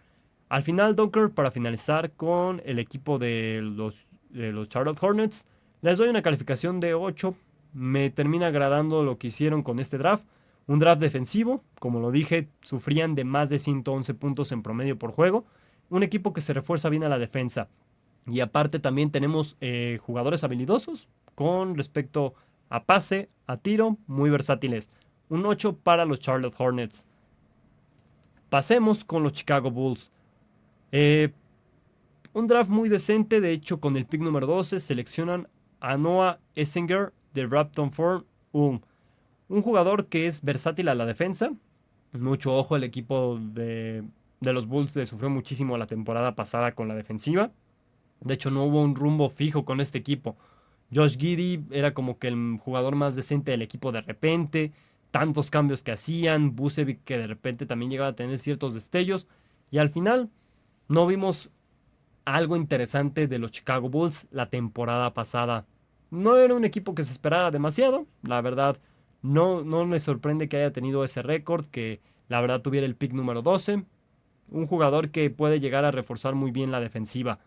Al final, Dunker, para finalizar con el equipo de los Charlotte Hornets, les doy una calificación de 8. Me termina agradando lo que hicieron con este draft. Un draft defensivo, como lo dije, sufrían de más de 111 puntos en promedio por juego. Un equipo que se refuerza bien a la defensa. Y aparte también tenemos jugadores habilidosos con respecto a pase, a tiro, muy versátiles. Un 8 para los Charlotte Hornets. Pasemos con los Chicago Bulls. Eh, un draft muy decente, de hecho con el pick número 12 seleccionan a Noah Essinger de Raptor Form Ulm. Un jugador que es versátil a la defensa. Mucho ojo, el equipo de los Bulls le sufrió muchísimo la temporada pasada con la defensiva. De hecho, no hubo un rumbo fijo con este equipo. Josh Giddey era como que el jugador más decente del equipo de repente. Tantos cambios que hacían. Vucevic que de repente también llegaba a tener ciertos destellos. Y al final no vimos algo interesante de los Chicago Bulls la temporada pasada. No era un equipo que se esperara demasiado. La verdad, no me sorprende que haya tenido ese récord. Que la verdad tuviera el pick número 12. Un jugador que puede llegar a reforzar muy bien la defensiva.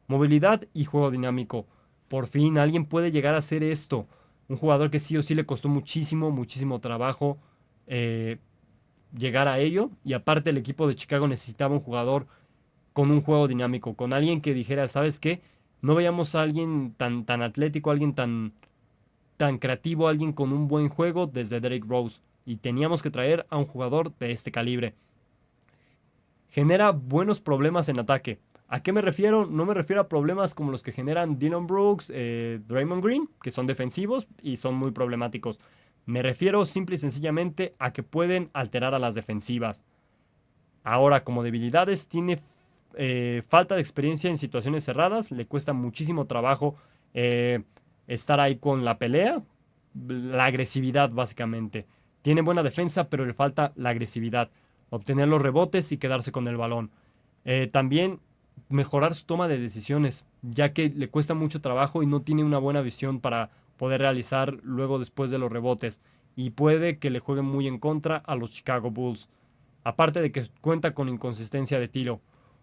Movilidad y juego dinámico. Por fin alguien puede llegar a hacer esto. Un jugador que sí o sí le costó muchísimo, muchísimo trabajo eh, llegar a ello. Y aparte el equipo de Chicago necesitaba un jugador con un juego dinámico. Con alguien que dijera, ¿sabes qué? No veíamos a alguien tan atlético, alguien tan creativo, alguien con un buen juego desde Derrick Rose. Y teníamos que traer a un jugador de este calibre. Genera buenos problemas en ataque. ¿A qué me refiero? No me refiero a problemas como los que generan Dillon Brooks, Draymond Green, que son defensivos y son muy problemáticos. Me refiero simple y sencillamente a que pueden alterar a las defensivas. Ahora, como debilidades, tiene falta de experiencia en situaciones cerradas. Le cuesta muchísimo trabajo estar ahí con la pelea. La agresividad, básicamente. Tiene buena defensa, pero le falta la agresividad. Obtener los rebotes y quedarse con el balón. También mejorar su toma de decisiones, ya que le cuesta mucho trabajo y no tiene una buena visión para poder realizar luego después de los rebotes. Y puede que le jueguen muy en contra a los Chicago Bulls. Aparte de que cuenta con inconsistencia de tiro.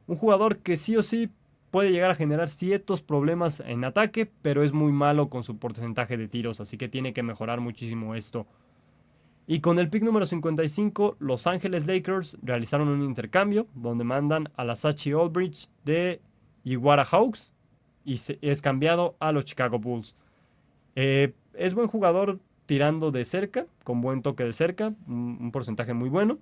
Un jugador que sí o sí puede llegar a generar ciertos problemas en ataque, pero es muy malo con su porcentaje de tiros, así que tiene que mejorar muchísimo esto. Y con el pick número 55, Los Ángeles Lakers realizaron un intercambio donde mandan a la Sachi Aldridge de Iguara Hawks y es cambiado a los Chicago Bulls. Es buen jugador tirando de cerca, con buen toque de cerca, un porcentaje muy bueno.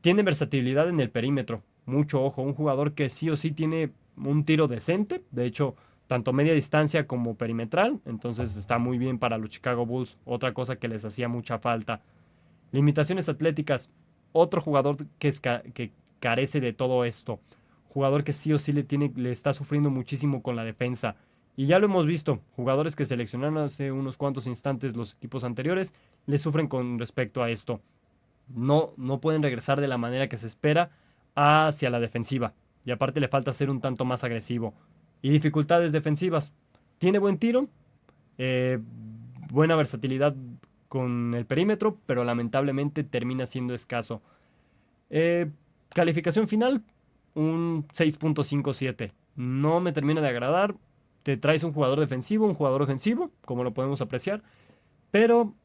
Tiene versatilidad en el perímetro, mucho ojo, un jugador que sí o sí tiene un tiro decente, de hecho, tanto media distancia como perimetral, entonces está muy bien para los Chicago Bulls, otra cosa que les hacía mucha falta. Limitaciones atléticas, otro jugador que carece de todo esto, jugador que sí o sí le está sufriendo muchísimo con la defensa. Y ya lo hemos visto, jugadores que seleccionaron hace unos cuantos instantes los equipos anteriores, le sufren con respecto a esto. No pueden regresar de la manera que se espera hacia la defensiva. Y aparte le falta ser un tanto más agresivo. Y dificultades defensivas. Tiene buen tiro, eh, buena versatilidad con el perímetro, pero lamentablemente termina siendo escaso. Eh, Calificación final, un 6.57. No me termina de agradar. Te traes un jugador defensivo, un jugador ofensivo, como lo podemos apreciar. Pero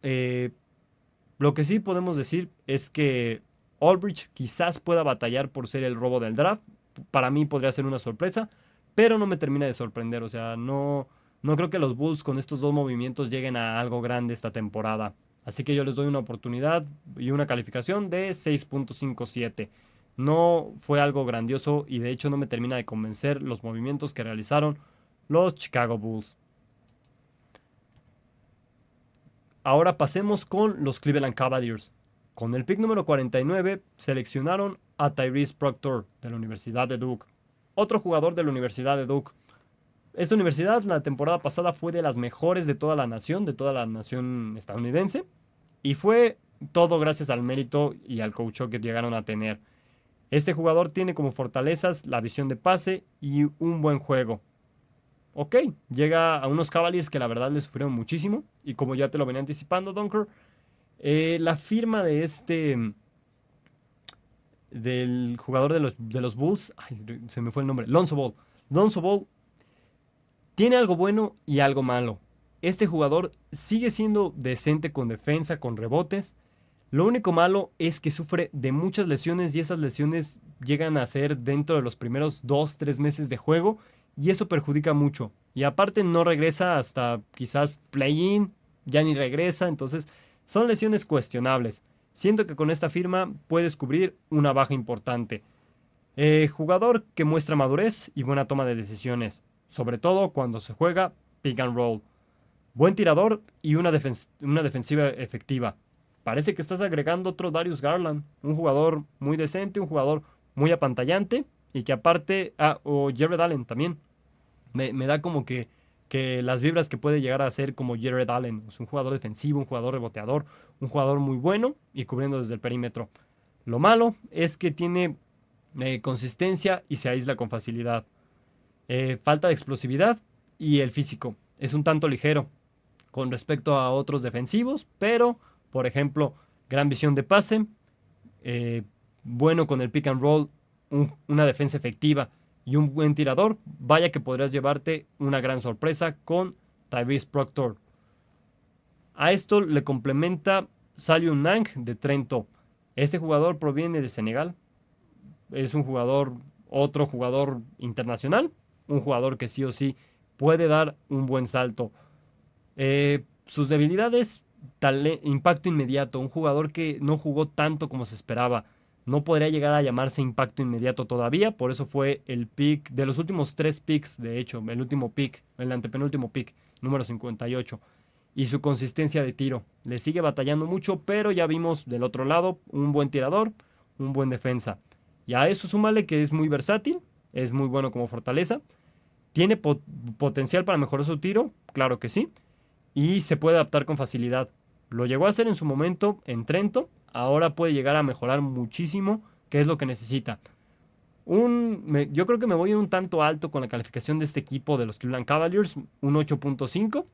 lo que sí podemos decir es que Aldridge quizás pueda batallar por ser el robo del draft. para mí podría ser una sorpresa, pero no me termina de sorprender. O sea, no creo que los Bulls con estos dos movimientos lleguen a algo grande esta temporada. Así que yo les doy una oportunidad y una calificación de 6.57. No fue algo grandioso y de hecho no me termina de convencer los movimientos que realizaron los Chicago Bulls. Ahora pasemos con los Cleveland Cavaliers. Con el pick número 49 seleccionaron a Tyrese Proctor de la Universidad de Duke. Otro jugador de la Universidad de Duke. Esta universidad la temporada pasada fue de las mejores de toda la nación estadounidense. Y fue todo gracias al mérito y al coach que llegaron a tener. Este jugador tiene como fortalezas la visión de pase y un buen juego. Ok, llega a unos Cavaliers que la verdad le sufrieron muchísimo. Y como ya te lo venía anticipando, Dunker, la firma de del jugador de los Bulls, ay, se me fue el nombre, Lonzo Ball. Lonzo Ball tiene algo bueno y algo malo. Este jugador sigue siendo decente con defensa, con rebotes. Lo único malo es que sufre de muchas lesiones y esas lesiones llegan a ser dentro de los primeros 2, 3 meses de juego y eso perjudica mucho. Y aparte no regresa hasta quizás play-in, ya ni regresa, entonces son lesiones cuestionables. Siento que con esta firma puedes cubrir una baja importante. Jugador que muestra madurez y buena toma de decisiones, sobre todo cuando se juega pick and roll. Buen tirador y una defensiva efectiva. Parece que estás agregando otro Darius Garland, un jugador muy decente, un jugador muy apantallante y que aparte, o Jared Allen también. Me da como que las vibras que puede llegar a ser como Jared Allen. Es un jugador defensivo, un jugador reboteador, un jugador muy bueno y cubriendo desde el perímetro. Lo malo es que tiene consistencia y se aísla con facilidad. Falta de explosividad y el físico. Es un tanto ligero con respecto a otros defensivos, pero, por ejemplo, gran visión de pase, eh, bueno con el pick and roll, una defensa efectiva y un buen tirador, vaya que podrías llevarte una gran sorpresa con Tyrese Proctor. A esto le complementa Saliou Nang de Trento. Este jugador proviene de Senegal. Es un jugador, otro jugador internacional, un jugador que sí o sí puede dar un buen salto. Sus debilidades, impacto inmediato, un jugador que no jugó tanto como se esperaba. No podría llegar a llamarse impacto inmediato todavía, por eso fue el pick de los últimos 3 picks, de hecho, el último pick, el antepenúltimo pick, número 58. Y su consistencia de tiro. Le sigue batallando mucho, pero ya vimos del otro lado un buen tirador, un buen defensa. Y a eso súmale que es muy versátil, es muy bueno como fortaleza. ¿Tiene potencial para mejorar su tiro? Claro que sí. Y se puede adaptar con facilidad. Lo llegó a hacer en su momento en Trento. Ahora puede llegar a mejorar muchísimo, que es lo que necesita. Yo creo que me voy un tanto alto con la calificación de este equipo de los Cleveland Cavaliers. Un 8.5.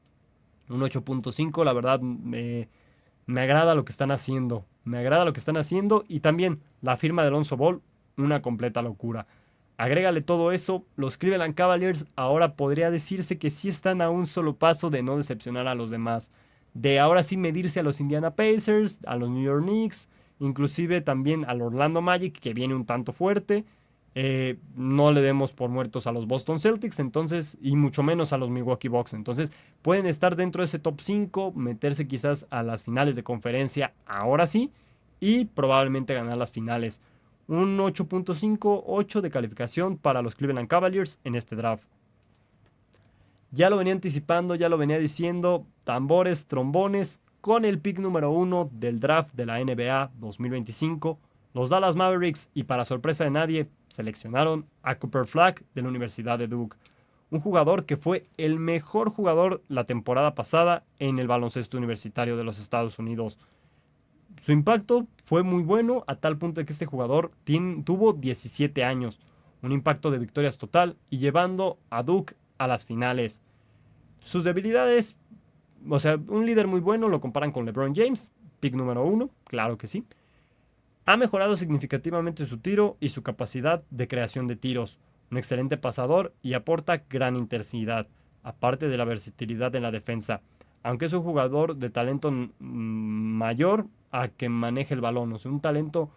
Un 8.5, la verdad, me agrada lo que están haciendo. Me agrada lo que están haciendo. Y también la firma de Lonzo Ball, una completa locura. Agrégale todo eso, los Cleveland Cavaliers ahora podría decirse que sí están a un solo paso de no decepcionar a los demás. De ahora sí medirse a los Indiana Pacers, a los New York Knicks, inclusive también al Orlando Magic, que viene un tanto fuerte. No le demos por muertos a los Boston Celtics, entonces, y mucho menos a los Milwaukee Bucks. Entonces, pueden estar dentro de ese top 5, meterse quizás a las finales de conferencia, ahora sí, y probablemente ganar las finales. Un 8.58 de calificación para los Cleveland Cavaliers en este draft. Ya lo venía anticipando, ya lo venía diciendo, tambores, trombones, con el pick número 1 del draft de la NBA 2025, los Dallas Mavericks, y para sorpresa de nadie, seleccionaron a Cooper Flagg de la Universidad de Duke. Un jugador que fue el mejor jugador la temporada pasada en el baloncesto universitario de los Estados Unidos. Su impacto fue muy bueno a tal punto de que este jugador tuvo 17 años, un impacto de victorias total y llevando a Duke a las finales. Sus debilidades, o sea, un líder muy bueno, lo comparan con LeBron James, pick número 1, claro que sí. Ha mejorado significativamente su tiro y su capacidad de creación de tiros, un excelente pasador y aporta gran intensidad, aparte de la versatilidad en la defensa. Aunque es un jugador de talento mayor a que maneje el balón, o sea, un talento,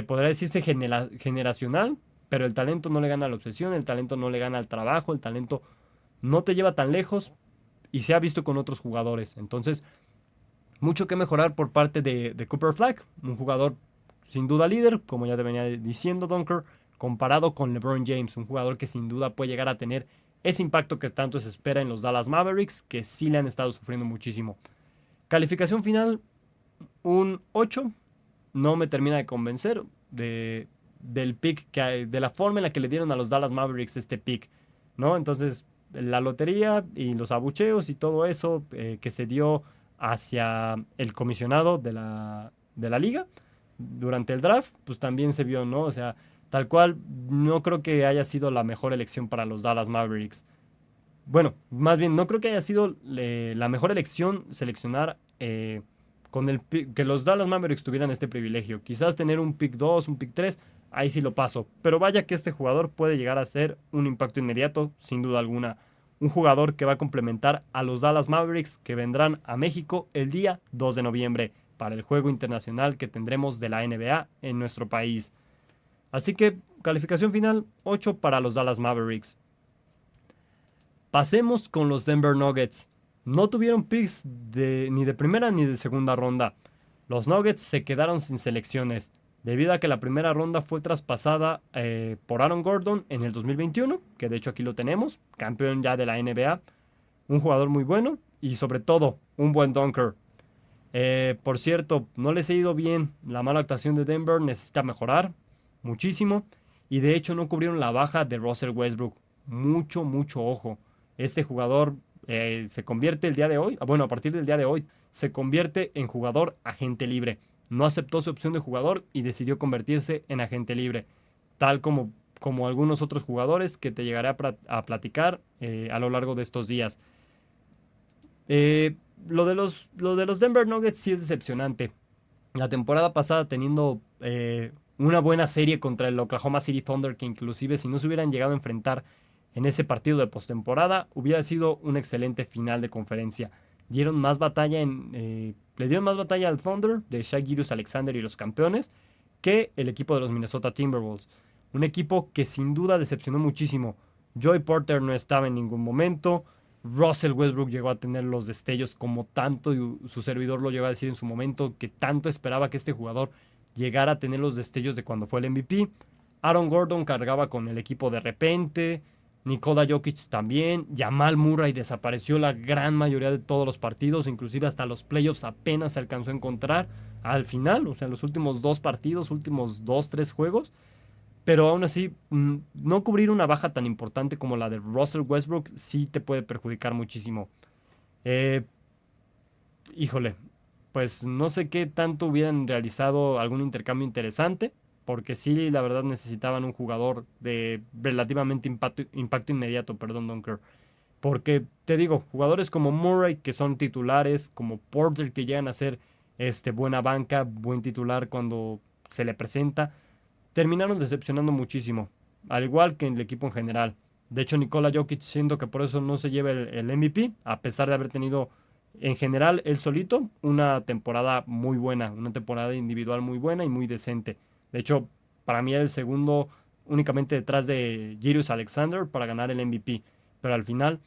podría decirse generacional, pero el talento no le gana a la obsesión, el talento no le gana al trabajo, el talento no te lleva tan lejos y se ha visto con otros jugadores. Entonces, mucho que mejorar por parte de Cooper Flag, un jugador sin duda líder, como ya te venía diciendo Dunker, comparado con LeBron James, un jugador que sin duda puede llegar a tener ese impacto que tanto se espera en los Dallas Mavericks, que sí le han estado sufriendo muchísimo. Calificación final, un 8. No me termina de convencer del pick, de la forma en la que le dieron a los Dallas Mavericks este pick, ¿no? Entonces, la lotería y los abucheos y todo eso que se dio hacia el comisionado de la liga durante el draft, pues también se vio, ¿no? O sea, tal cual, no creo que haya sido la mejor elección para los Dallas Mavericks. Bueno, más bien, no creo que haya sido la mejor elección seleccionar con que los Dallas Mavericks tuvieran este privilegio. Quizás tener un pick 2, un pick 3, ahí sí lo paso. Pero vaya que este jugador puede llegar a ser un impacto inmediato, sin duda alguna. Un jugador que va a complementar a los Dallas Mavericks que vendrán a México el día 2 de noviembre para el juego internacional que tendremos de la NBA en nuestro país. Así que calificación final 8 para los Dallas Mavericks. Pasemos con los Denver Nuggets. No tuvieron picks ni de primera ni de segunda ronda. Los Nuggets se quedaron sin selecciones, debido a que la primera ronda fue traspasada por Aaron Gordon en el 2021, que de hecho aquí lo tenemos, campeón ya de la NBA, un jugador muy bueno y sobre todo un buen dunker. Por cierto, no les ha ido bien, la mala actuación de Denver necesita mejorar muchísimo y de hecho no cubrieron la baja de Russell Westbrook. Mucho, mucho ojo. Este jugador se convierte el día de hoy, bueno, a partir del día de hoy, se convierte en jugador agente libre. No aceptó su opción de jugador y decidió convertirse en agente libre, tal como algunos otros jugadores que te llegaré a platicar a lo largo de estos días. Lo de los Denver Nuggets sí es decepcionante. La temporada pasada teniendo una buena serie contra el Oklahoma City Thunder, que inclusive si no se hubieran llegado a enfrentar en ese partido de postemporada, hubiera sido un excelente final de conferencia. Le dieron más batalla al Thunder de Shai Gilgeous-Alexander y los campeones que el equipo de los Minnesota Timberwolves. Un equipo que sin duda decepcionó muchísimo. Joey Porter no estaba en ningún momento. Russell Westbrook llegó a tener los destellos como tanto, y su servidor lo llegó a decir en su momento, que tanto esperaba que este jugador llegara a tener los destellos de cuando fue el MVP. Aaron Gordon cargaba con el equipo de repente. Nikola Jokic también. Jamal Murray desapareció la gran mayoría de todos los partidos, inclusive hasta los playoffs apenas se alcanzó a encontrar al final, o sea, en los últimos 2 partidos, últimos 2, 3 juegos. Pero aún así, no cubrir una baja tan importante como la de Russell Westbrook sí te puede perjudicar muchísimo. Eh, Híjole, pues no sé qué tanto hubieran realizado algún intercambio interesante, porque sí, la verdad necesitaban un jugador de relativamente impacto inmediato, perdón, Dunker. Porque te digo, jugadores como Murray, que son titulares, como Porter, que llegan a ser buena banca, buen titular cuando se le presenta, terminaron decepcionando muchísimo, al igual que en el equipo en general. De hecho, Nikola Jokic siento que por eso no se lleva el MVP, a pesar de haber tenido en general él solito una temporada muy buena, una temporada individual muy buena y muy decente. De hecho, para mí era el segundo únicamente detrás de Gilgeous-Alexander para ganar el MVP. Pero al final,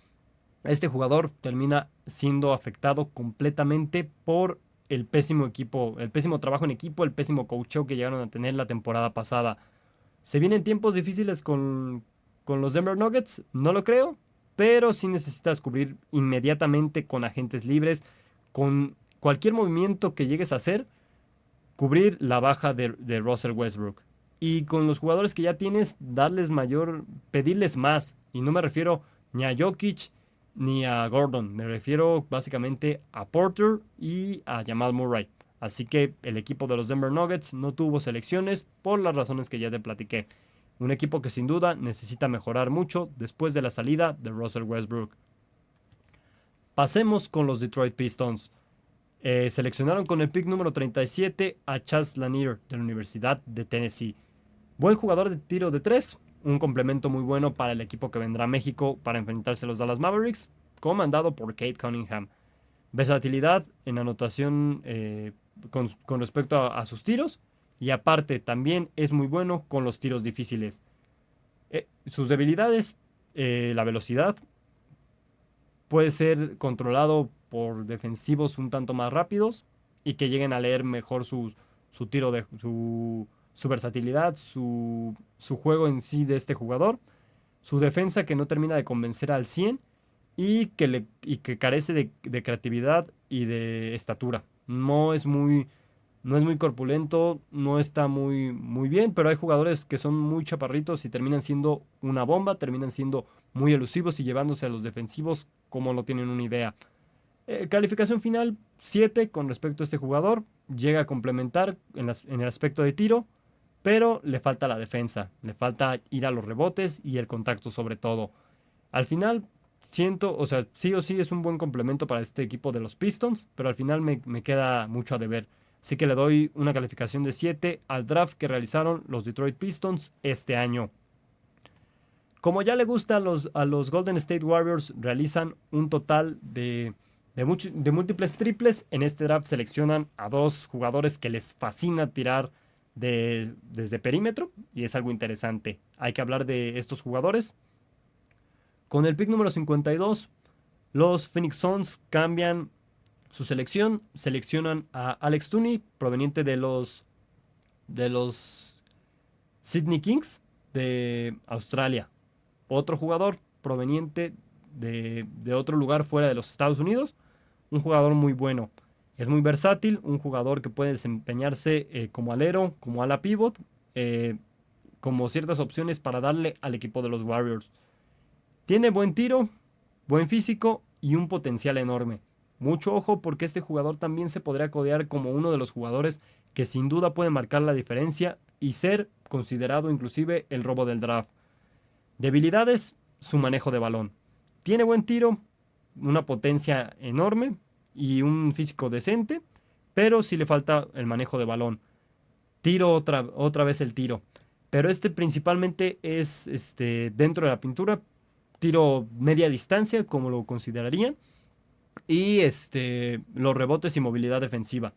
este jugador termina siendo afectado completamente por el pésimo equipo, el pésimo trabajo en equipo, el pésimo coacheo que llegaron a tener la temporada pasada. ¿Se vienen tiempos difíciles con los Denver Nuggets? No lo creo, pero sí necesitas cubrir inmediatamente con agentes libres, con cualquier movimiento que llegues a hacer, cubrir la baja de Russell Westbrook. Y con los jugadores que ya tienes, pedirles más. Y no me refiero ni a Jokic ni a Gordon, me refiero básicamente a Porter y a Jamal Murray. Así que el equipo de los Denver Nuggets no tuvo selecciones por las razones que ya te platiqué. Un equipo que sin duda necesita mejorar mucho después de la salida de Russell Westbrook. Pasemos con los Detroit Pistons. Seleccionaron con el pick número 37 a Chaz Lanier de la Universidad de Tennessee. Buen jugador de tiro de 3, un complemento muy bueno para el equipo que vendrá a México para enfrentarse a los Dallas Mavericks, comandado por Kate Cunningham. Versatilidad en anotación con respecto a sus tiros, y aparte también es muy bueno con los tiros difíciles. Sus debilidades, la velocidad, puede ser controlado por defensivos un tanto más rápidos y que lleguen a leer mejor su tiro de su versatilidad, su juego en sí de este jugador, su defensa que no termina de convencer al 100 y que carece de creatividad y de estatura. No es muy corpulento, no está muy bien, pero hay jugadores que son muy chaparritos y terminan siendo una bomba, terminan siendo muy elusivos y llevándose a los defensivos como no tienen una idea. Calificación final 7 con respecto a este jugador. Llega a complementar en el aspecto de tiro, pero le falta la defensa, le falta ir a los rebotes y el contacto sobre todo. Al final, siento, o sea, sí o sí es un buen complemento para este equipo de los Pistons, pero al final me queda mucho a deber. Así que le doy una calificación de 7 al draft que realizaron los Detroit Pistons este año. Como ya le gusta a los Golden State Warriors, realizan un total de múltiples triples. En este draft seleccionan a dos jugadores que les fascina tirar desde perímetro y es algo interesante. Hay que hablar de estos jugadores. Con el pick número 52, los Phoenix Suns cambian su selección. Seleccionan a Alex Tooney, proveniente de los Sydney Kings de Australia. Otro jugador proveniente de otro lugar fuera de los Estados Unidos. Un jugador muy bueno. Es muy versátil, un jugador que puede desempeñarse como alero, como ala pivot, como ciertas opciones para darle al equipo de los Warriors. Tiene buen tiro, buen físico y un potencial enorme. Mucho ojo porque este jugador también se podría codear como uno de los jugadores que sin duda puede marcar la diferencia y ser considerado inclusive el robo del draft. Debilidades, su manejo de balón. Tiene buen tiro, una potencia enorme y un físico decente, pero sí le falta el manejo de balón. Tiro otra vez el tiro. Pero este principalmente es dentro de la pintura, tiro media distancia, como lo considerarían, y los rebotes y movilidad defensiva.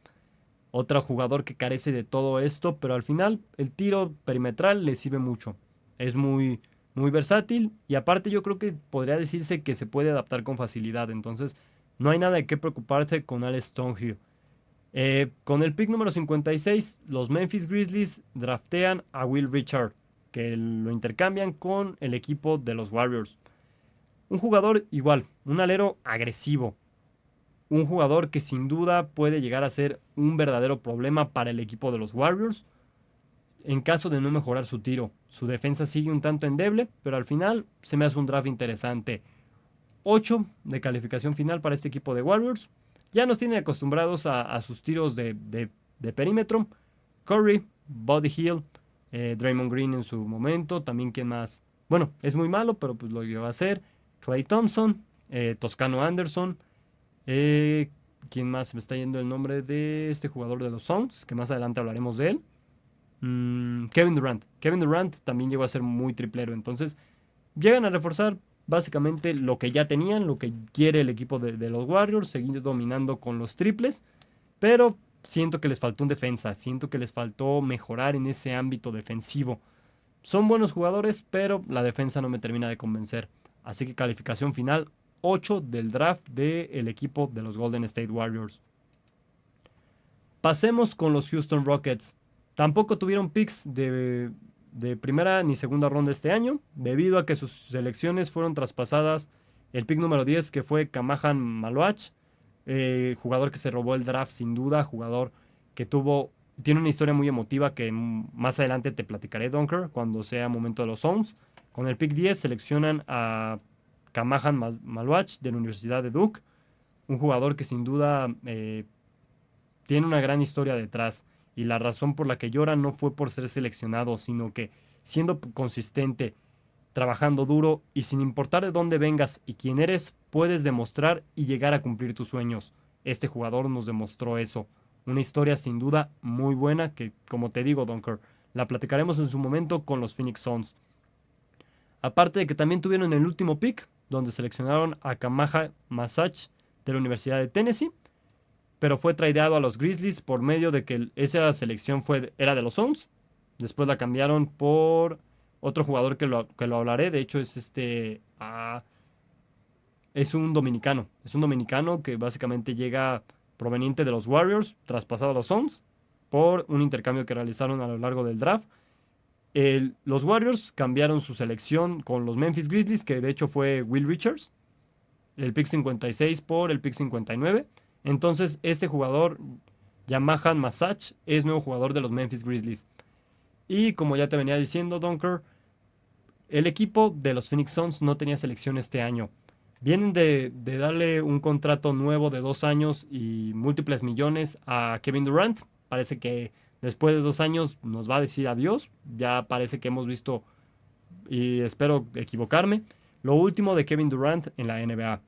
Otro jugador que carece de todo esto, pero al final el tiro perimetral le sirve mucho. Es muy versátil y aparte yo creo que podría decirse que se puede adaptar con facilidad. Entonces no hay nada de qué preocuparse con Alex Stonehill. Con el pick número 56, los Memphis Grizzlies draftean a Will Richard, que lo intercambian con el equipo de los Warriors. Un jugador igual, un alero agresivo, un jugador que sin duda puede llegar a ser un verdadero problema para el equipo de los Warriors en caso de no mejorar su tiro. Su defensa sigue un tanto endeble, pero al final se me hace un draft interesante. 8 de calificación final para este equipo de Warriors. Ya nos tienen acostumbrados a sus tiros de perímetro. Curry, Buddy Hield, Draymond Green en su momento. También quien más. Bueno, es muy malo, pero pues lo lleva a hacer. Klay Thompson, Toscano Anderson. ¿Quién más? Me está yendo el nombre de este jugador de los Suns, que más adelante hablaremos de él. Kevin Durant. Kevin Durant también llegó a ser muy triplero. Entonces, llegan a reforzar básicamente lo que ya tenían, lo que quiere el equipo de los Warriors, seguir dominando con los triples. Pero siento que les faltó un defensa. Siento que les faltó mejorar en ese ámbito defensivo. Son buenos jugadores, pero la defensa no me termina de convencer. Así que calificación final 8 del draft del equipo de los Golden State Warriors. Pasemos con los Houston Rockets. Tampoco tuvieron picks de primera ni segunda ronda este año, debido a que sus selecciones fueron traspasadas. El pick número 10, que fue Kamahan Maluach, jugador que se robó el draft sin duda, jugador que tiene una historia muy emotiva que más adelante te platicaré, Dunker, cuando sea momento de los Suns. Con el pick 10 seleccionan a Kamahan Maluach de la Universidad de Duke, un jugador que sin duda tiene una gran historia detrás. Y la razón por la que llora no fue por ser seleccionado, sino que siendo consistente, trabajando duro y sin importar de dónde vengas y quién eres, puedes demostrar y llegar a cumplir tus sueños. Este jugador nos demostró eso. Una historia sin duda muy buena que, como te digo, Dunker, la platicaremos en su momento con los Phoenix Suns. Aparte de que también tuvieron el último pick, donde seleccionaron a Kamaha Masach de la Universidad de Tennessee, pero fue tradeado a los Grizzlies por medio de que esa selección era de los Suns. Después la cambiaron por Otro jugador que lo hablaré, de hecho, es un dominicano. Es un dominicano que básicamente llega proveniente de los Warriors, traspasado a los Suns, por un intercambio que realizaron a lo largo del draft. Los Warriors cambiaron su selección con los Memphis Grizzlies, que de hecho fue Will Richards, el pick 56 por el pick 59. Entonces, este jugador, Yamaha Masach, es nuevo jugador de los Memphis Grizzlies. Y como ya te venía diciendo, Dunker, el equipo de los Phoenix Suns no tenía selección este año. Vienen de darle un contrato nuevo de 2 años y múltiples millones a Kevin Durant. Parece que después de 2 años nos va a decir adiós. Ya parece que hemos visto, y espero equivocarme, lo último de Kevin Durant en la NBA.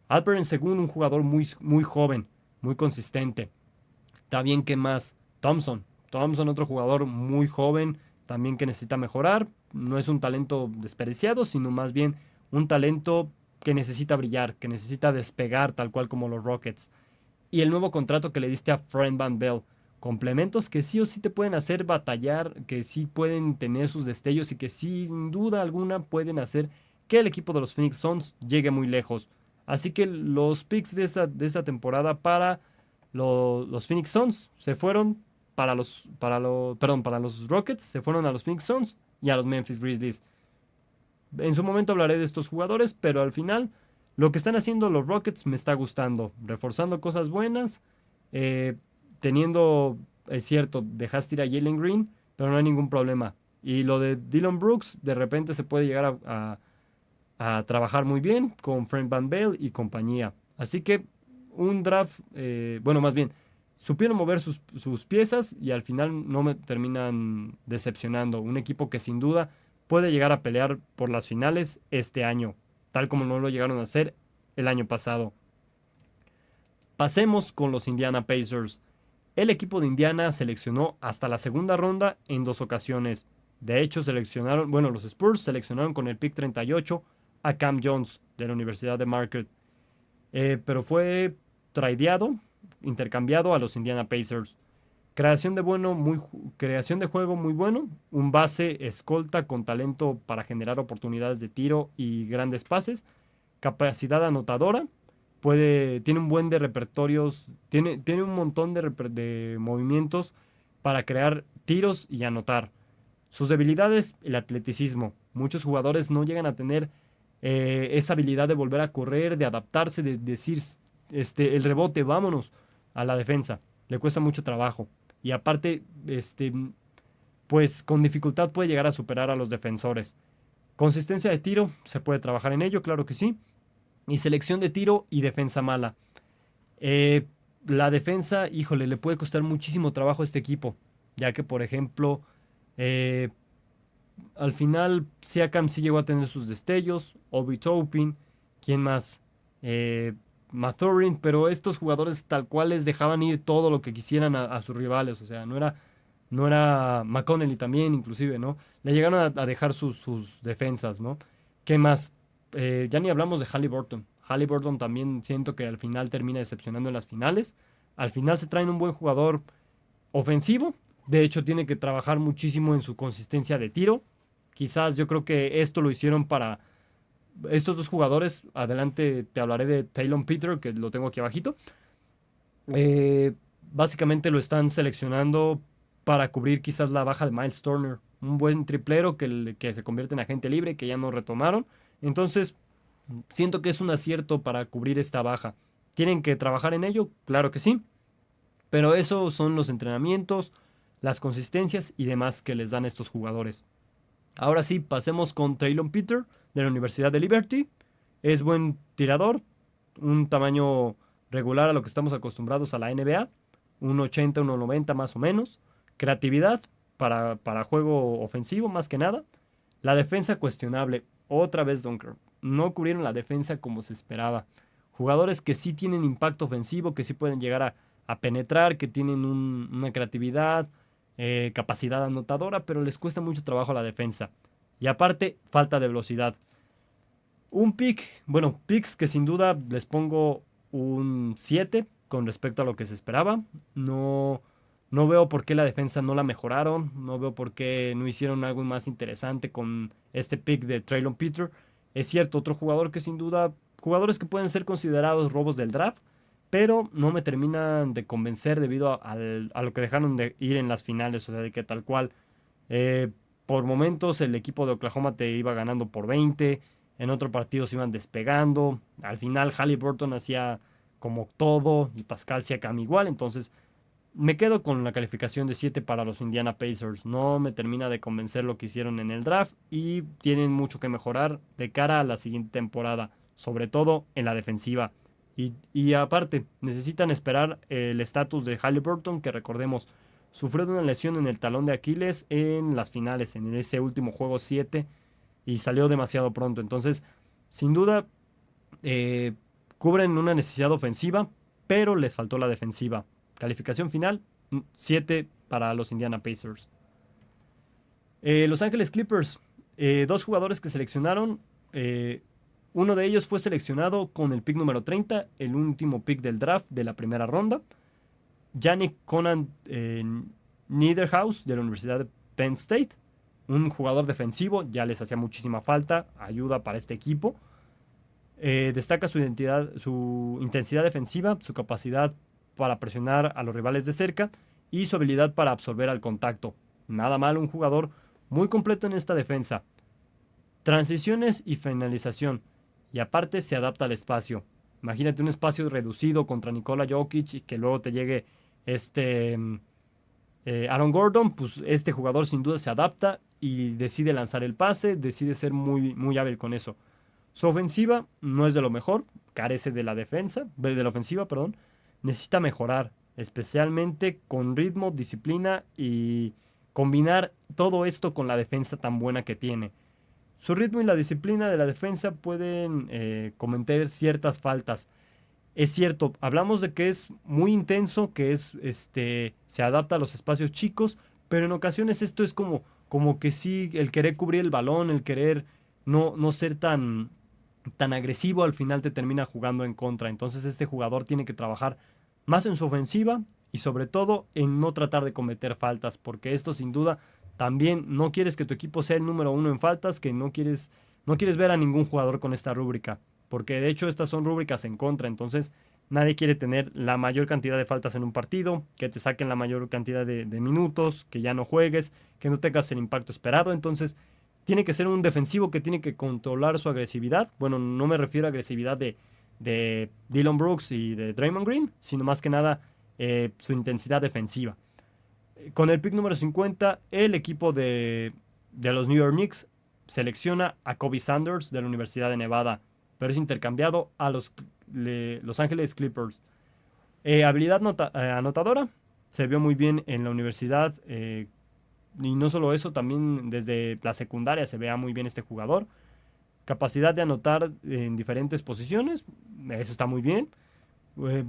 Alperen Sengun, un jugador muy joven, muy consistente. Está bien, ¿qué más? Thompson, otro jugador muy joven, también que necesita mejorar. No es un talento desperdiciado, sino más bien un talento que necesita brillar, que necesita despegar, tal cual como los Rockets. Y el nuevo contrato que le diste a Fred VanVleet. Complementos que sí o sí te pueden hacer batallar, que sí pueden tener sus destellos y que sin duda alguna pueden hacer que el equipo de los Phoenix Suns llegue muy lejos. Así que los picks de esa temporada para los Phoenix Suns se fueron para los Rockets, se fueron a los Phoenix Suns y a los Memphis Grizzlies. En su momento hablaré de estos jugadores, pero al final lo que están haciendo los Rockets me está gustando, reforzando cosas buenas, eh, teniendo, es cierto, dejaste ir a Jalen Green, pero no hay ningún problema. Y lo de Dillon Brooks, de repente se puede llegar a trabajar muy bien con Fred VanVleet y compañía. Así que un draft, bueno, más bien, supieron mover sus piezas y al final no me terminan decepcionando. Un equipo que sin duda puede llegar a pelear por las finales este año, tal como no lo llegaron a hacer el año pasado. Pasemos con los Indiana Pacers. El equipo de Indiana seleccionó hasta la segunda ronda en 2 ocasiones. De hecho, los Spurs seleccionaron con el pick 38 a Cam Jones de la Universidad de Marquette. Pero fue tradeado, intercambiado a los Indiana Pacers. Creación de juego muy bueno, un base escolta con talento para generar oportunidades de tiro y grandes pases, capacidad anotadora, tiene un buen de repertorios, tiene un montón de movimientos para crear tiros y anotar. Sus debilidades, el atleticismo. Muchos jugadores no llegan a tener esa habilidad de volver a correr, de adaptarse, de decir el rebote, vámonos a la defensa. Le cuesta mucho trabajo. Y aparte, pues con dificultad puede llegar a superar a los defensores. Consistencia de tiro, se puede trabajar en ello, claro que sí. Y selección de tiro y defensa mala. Eh, la defensa, híjole, le puede costar muchísimo trabajo a este equipo. Ya que, por ejemplo, eh, al final Siakam sí llegó a tener sus destellos. Obi Toppin, ¿quién más? Eh, Mathurin, pero estos jugadores tal cual les dejaban ir todo lo que quisieran a sus rivales. O sea, no era McConnelly también, inclusive, ¿no? Le llegaron a dejar sus defensas, ¿no? ¿Qué más? Ya ni hablamos de Halliburton. Halliburton también siento que al final termina decepcionando en las finales. Al final se traen un buen jugador ofensivo. De hecho, tiene que trabajar muchísimo en su consistencia de tiro. Quizás yo creo que esto lo hicieron para estos dos jugadores. Adelante te hablaré de Taylor Peter, que lo tengo aquí abajito. Eh, Básicamente lo están seleccionando para cubrir quizás la baja de Miles Turner. Un buen triplero que se convierte en agente libre, que ya no retomaron. Entonces, siento que es un acierto para cubrir esta baja. ¿Tienen que trabajar en ello? Claro que sí. Pero eso son los entrenamientos, las consistencias y demás que les dan estos jugadores. Ahora sí, pasemos con Traylon Peter de la Universidad de Liberty. Es buen tirador, un tamaño regular a lo que estamos acostumbrados a la NBA, 1,80, 1,90 más o menos. Creatividad para juego ofensivo más que nada. La defensa cuestionable, otra vez Dunker. No cubrieron la defensa como se esperaba. Jugadores que sí tienen impacto ofensivo, que sí pueden llegar a penetrar, que tienen una creatividad, capacidad anotadora, pero les cuesta mucho trabajo la defensa. Y aparte, falta de velocidad. Un pick, bueno, picks que sin duda les pongo un 7 con respecto a lo que se esperaba. No, No veo por qué la defensa no la mejoraron, no veo por qué no hicieron algo más interesante con este pick de Traylon Peter. Es cierto, otro jugador que sin duda, jugadores que pueden ser considerados robos del draft, pero no me terminan de convencer debido a lo que dejaron de ir en las finales, o sea, de que tal cual, eh, por momentos el equipo de Oklahoma te iba ganando por 20, en otro partido se iban despegando, al final Halliburton hacía como todo y Pascal Siakam igual, entonces me quedo con la calificación de 7 para los Indiana Pacers. No me termina de convencer lo que hicieron en el draft y tienen mucho que mejorar de cara a la siguiente temporada, sobre todo en la defensiva. Y aparte, necesitan esperar el estatus de Halliburton, que recordemos, sufrió de una lesión en el talón de Aquiles en las finales, en ese último juego 7, y salió demasiado pronto. Entonces, sin duda, eh, cubren una necesidad ofensiva, pero les faltó la defensiva. Calificación final, 7 para los Indiana Pacers. Los Ángeles Clippers, dos jugadores que seleccionaron. Uno de ellos fue seleccionado con el pick número 30, el último pick del draft de la primera ronda. Yannick Conan Niederhaus de la Universidad de Penn State. Un jugador defensivo, ya les hacía muchísima falta, ayuda para este equipo. Destaca su intensidad defensiva, su capacidad para presionar a los rivales de cerca y su habilidad para absorber al contacto. Nada mal, un jugador muy completo en esta defensa. Transiciones y finalización. Y aparte se adapta al espacio. Imagínate un espacio reducido contra Nikola Jokic y que luego te llegue Aaron Gordon. Pues este jugador sin duda se adapta y decide lanzar el pase, decide ser muy, muy hábil con eso. Su ofensiva no es de lo mejor, carece de la defensa, de la ofensiva, perdón. Necesita mejorar, especialmente con ritmo, disciplina y combinar todo esto con la defensa tan buena que tiene. Su ritmo y la disciplina de la defensa pueden cometer ciertas faltas. Es cierto, hablamos de que es muy intenso, que se adapta a los espacios chicos, pero en ocasiones esto es como que sí, el querer cubrir el balón, el querer no ser tan agresivo, al final te termina jugando en contra. Entonces este jugador tiene que trabajar más en su ofensiva y sobre todo en no tratar de cometer faltas, porque esto sin duda también no quieres que tu equipo sea el número uno en faltas, que no quieres ver a ningún jugador con esta rúbrica, porque de hecho estas son rúbricas en contra, entonces nadie quiere tener la mayor cantidad de faltas en un partido, que te saquen la mayor cantidad de minutos, que ya no juegues, que no tengas el impacto esperado, entonces tiene que ser un defensivo que tiene que controlar su agresividad. Bueno, no me refiero a agresividad de Dillon Brooks y de Draymond Green, sino más que nada su intensidad defensiva. Con el pick número 50, el equipo de los New York Knicks selecciona a Kobe Sanders de la Universidad de Nevada, pero es intercambiado a Los Ángeles Clippers. Habilidad anotadora, se vio muy bien en la universidad. Y no solo eso, también desde la secundaria se vea muy bien este jugador. Capacidad de anotar en diferentes posiciones, eso está muy bien. Eh,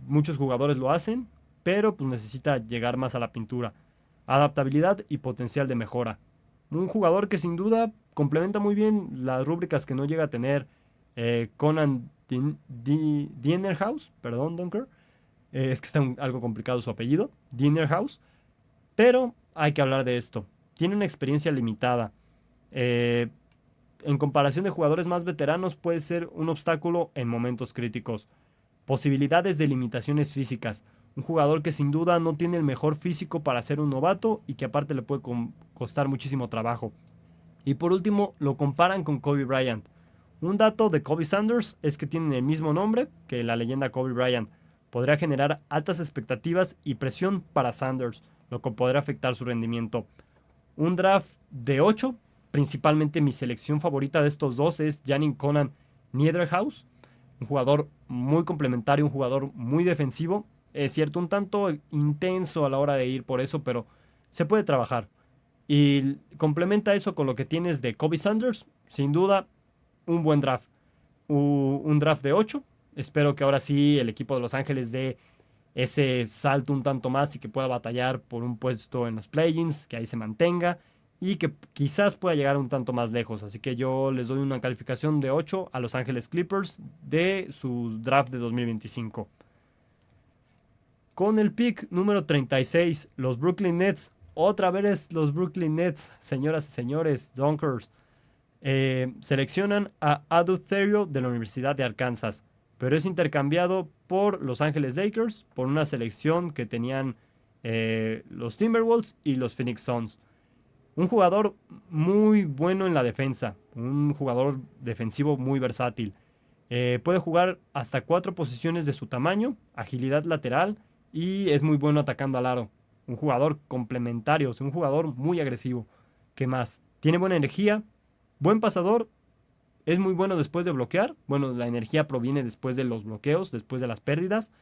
Muchos jugadores lo hacen, pero pues necesita llegar más a la pintura. Adaptabilidad y potencial de mejora. Un jugador que sin duda complementa muy bien las rúbricas que no llega a tener Conan Dienerhaus, perdón, Dunker. Es que está algo complicado su apellido, Dienerhaus. Pero hay que hablar de esto. Tiene una experiencia limitada. Eh, en comparación de jugadores más veteranos, puede ser un obstáculo en momentos críticos. Posibilidades de limitaciones físicas. Un jugador que sin duda no tiene el mejor físico para ser un novato y que aparte le puede costar muchísimo trabajo. Y por último, lo comparan con Kobe Bryant. Un dato de Kobe Sanders es que tienen el mismo nombre que la leyenda Kobe Bryant. Podría generar altas expectativas y presión para Sanders, lo que podría afectar su rendimiento. Un draft de 8, principalmente mi selección favorita de estos dos es Yannick Conan Niederhaus, un jugador muy complementario, un jugador muy defensivo. Es cierto, un tanto intenso a la hora de ir por eso, pero se puede trabajar. Y complementa eso con lo que tienes de Kobe Sanders, sin duda, un buen draft. Un draft de 8. Espero que ahora sí el equipo de Los Ángeles dé ese salto un tanto más y que pueda batallar por un puesto en los play-ins, que ahí se mantenga y que quizás pueda llegar un tanto más lejos. Así que yo les doy una calificación de 8 a Los Ángeles Clippers de su draft de 2025. Con el pick número 36, los Brooklyn Nets. Otra vez los Brooklyn Nets, señoras y señores, Donkers. Seleccionan a Adu Therio de la Universidad de Arkansas, pero es intercambiado por Los Ángeles Lakers por una selección que tenían los Timberwolves y los Phoenix Suns. Un jugador muy bueno en la defensa, un jugador defensivo muy versátil. Puede jugar hasta 4 posiciones de su tamaño, agilidad lateral y es muy bueno atacando al aro. Un jugador complementario, un jugador muy agresivo. ¿Qué más? Tiene buena energía, buen pasador, es muy bueno después de bloquear. Bueno, la energía proviene después de los bloqueos, después de las pérdidas.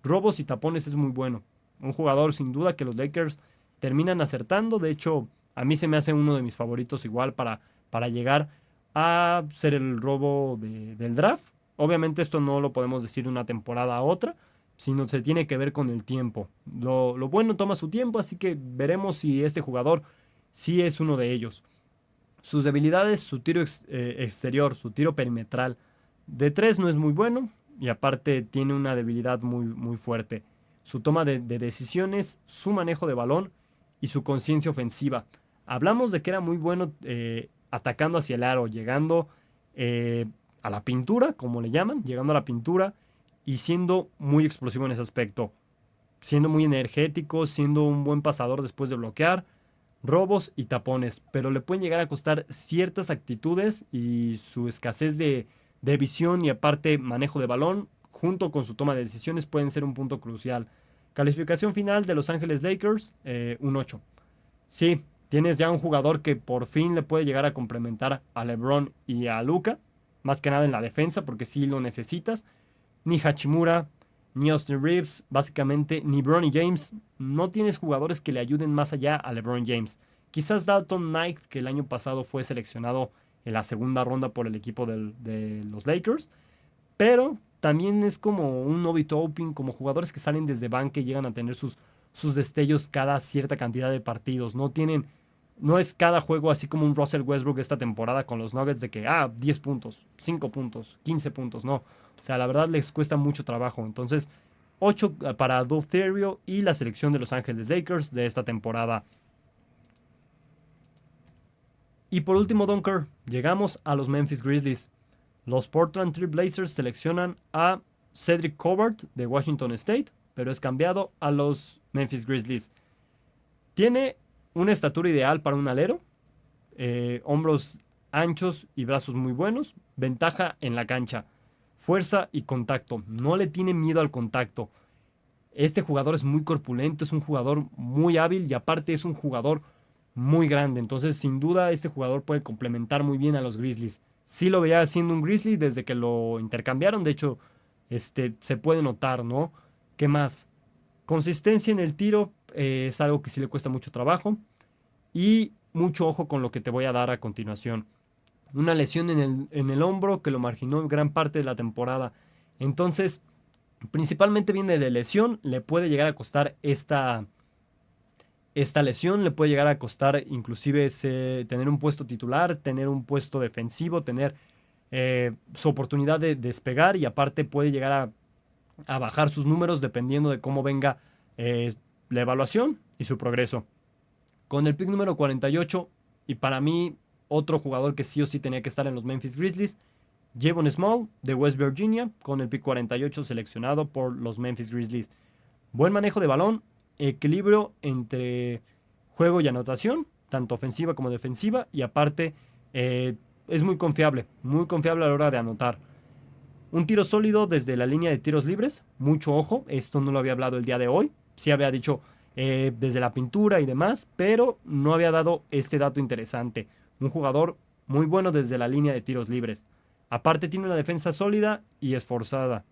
Robos y tapones es muy bueno. Un jugador sin duda que los Lakers terminan acertando. De hecho, a mí se me hace uno de mis favoritos igual para llegar a ser el robo del draft. Obviamente esto no lo podemos decir de una temporada a otra, sino se tiene que ver con el tiempo. Lo bueno toma su tiempo, así que veremos si este jugador sí es uno de ellos. Sus debilidades, su tiro exterior, su tiro perimetral. De 3 no es muy bueno y aparte tiene una debilidad muy, muy fuerte. Su toma de decisiones, su manejo de balón y su conciencia ofensiva. Hablamos de que era muy bueno atacando hacia el aro, llegando a la pintura, como le llaman, llegando a la pintura y siendo muy explosivo en ese aspecto. Siendo muy energético, siendo un buen pasador después de bloquear, robos y tapones, pero le pueden llegar a costar ciertas actitudes y su escasez de visión y aparte manejo de balón, junto con su toma de decisiones, pueden ser un punto crucial. Calificación final de Los Ángeles Lakers, un 8. Sí, tienes ya un jugador que por fin le puede llegar a complementar a LeBron y a Luka, más que nada en la defensa, porque sí lo necesitas. Ni Hachimura, ni Austin Reeves, básicamente, ni Bronny James. No tienes jugadores que le ayuden más allá a LeBron James. Quizás Dalton Knight, que el año pasado fue seleccionado en la segunda ronda por el equipo de los Lakers, pero también es como un Obi Toppin, como jugadores que salen desde banca y llegan a tener sus destellos cada cierta cantidad de partidos. No es cada juego así como un Russell Westbrook esta temporada con los Nuggets de que, 10 puntos, 5 puntos, 15 puntos, no. O sea, la verdad les cuesta mucho trabajo. Entonces, 8 para Dove Therio y la selección de Los Ángeles Lakers de esta temporada. Y por último, Dunker, llegamos a los Memphis Grizzlies. Los Portland Trail Blazers seleccionan a Cedric Covert de Washington State, pero es cambiado a los Memphis Grizzlies. Tiene una estatura ideal para un alero, hombros anchos y brazos muy buenos, ventaja en la cancha, fuerza y contacto, no le tiene miedo al contacto. Este jugador es muy corpulento, es un jugador muy hábil y aparte es un jugador muy grande, entonces sin duda este jugador puede complementar muy bien a los Grizzlies. Sí lo veía siendo un Grizzly desde que lo intercambiaron, de hecho se puede notar, ¿no? ¿Qué más? Consistencia en el tiro es algo que sí le cuesta mucho trabajo. Y mucho ojo con lo que te voy a dar a continuación. Una lesión en el hombro que lo marginó en gran parte de la temporada. Entonces, principalmente viene de lesión. Le puede llegar a costar esta lesión. Le puede llegar a costar inclusive tener un puesto titular, tener un puesto defensivo, tener su oportunidad de despegar. Y aparte puede llegar a bajar sus números dependiendo de cómo venga la evaluación y su progreso. Con el pick número 48, y para mí otro jugador que sí o sí tenía que estar en los Memphis Grizzlies, Javon Small de West Virginia, con el pick 48 seleccionado por los Memphis Grizzlies. Buen manejo de balón, equilibrio entre juego y anotación, tanto ofensiva como defensiva, y aparte es muy confiable a la hora de anotar. Un tiro sólido desde la línea de tiros libres, mucho ojo, esto no lo había hablado el día de hoy, sí había dicho desde la pintura y demás, pero no había dado este dato interesante. Un jugador muy bueno desde la línea de tiros libres. Aparte tiene una defensa sólida y esforzada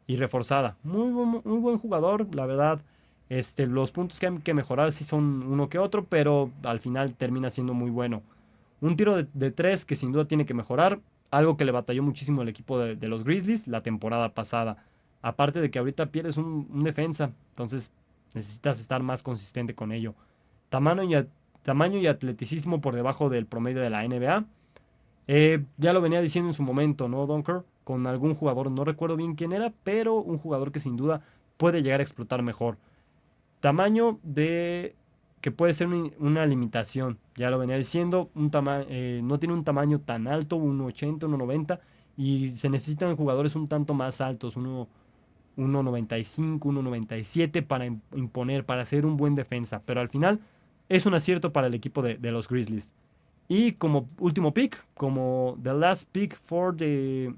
y reforzada. Muy buen jugador, la verdad. Los puntos que hay que mejorar sí son uno que otro, pero al final termina siendo muy bueno. Un tiro de 3 que sin duda tiene que mejorar, algo que le batalló muchísimo el equipo de los Grizzlies la temporada pasada. Aparte de que ahorita pierdes un defensa, entonces necesitas estar más consistente con ello. Tamaño y atleticismo por debajo del promedio de la NBA. Ya lo venía diciendo en su momento, ¿no, Dunker? Con algún jugador, no recuerdo bien quién era, pero un jugador que sin duda puede llegar a explotar mejor. tamaño de que puede ser una limitación. Ya lo venía diciendo, no tiene un tamaño tan alto, 1.80, 1.90, y se necesitan jugadores un tanto más altos, 1.95, 1.97 para imponer, para ser un buen defensa. Pero al final es un acierto para el equipo de los Grizzlies. Y como último pick, como the last pick for the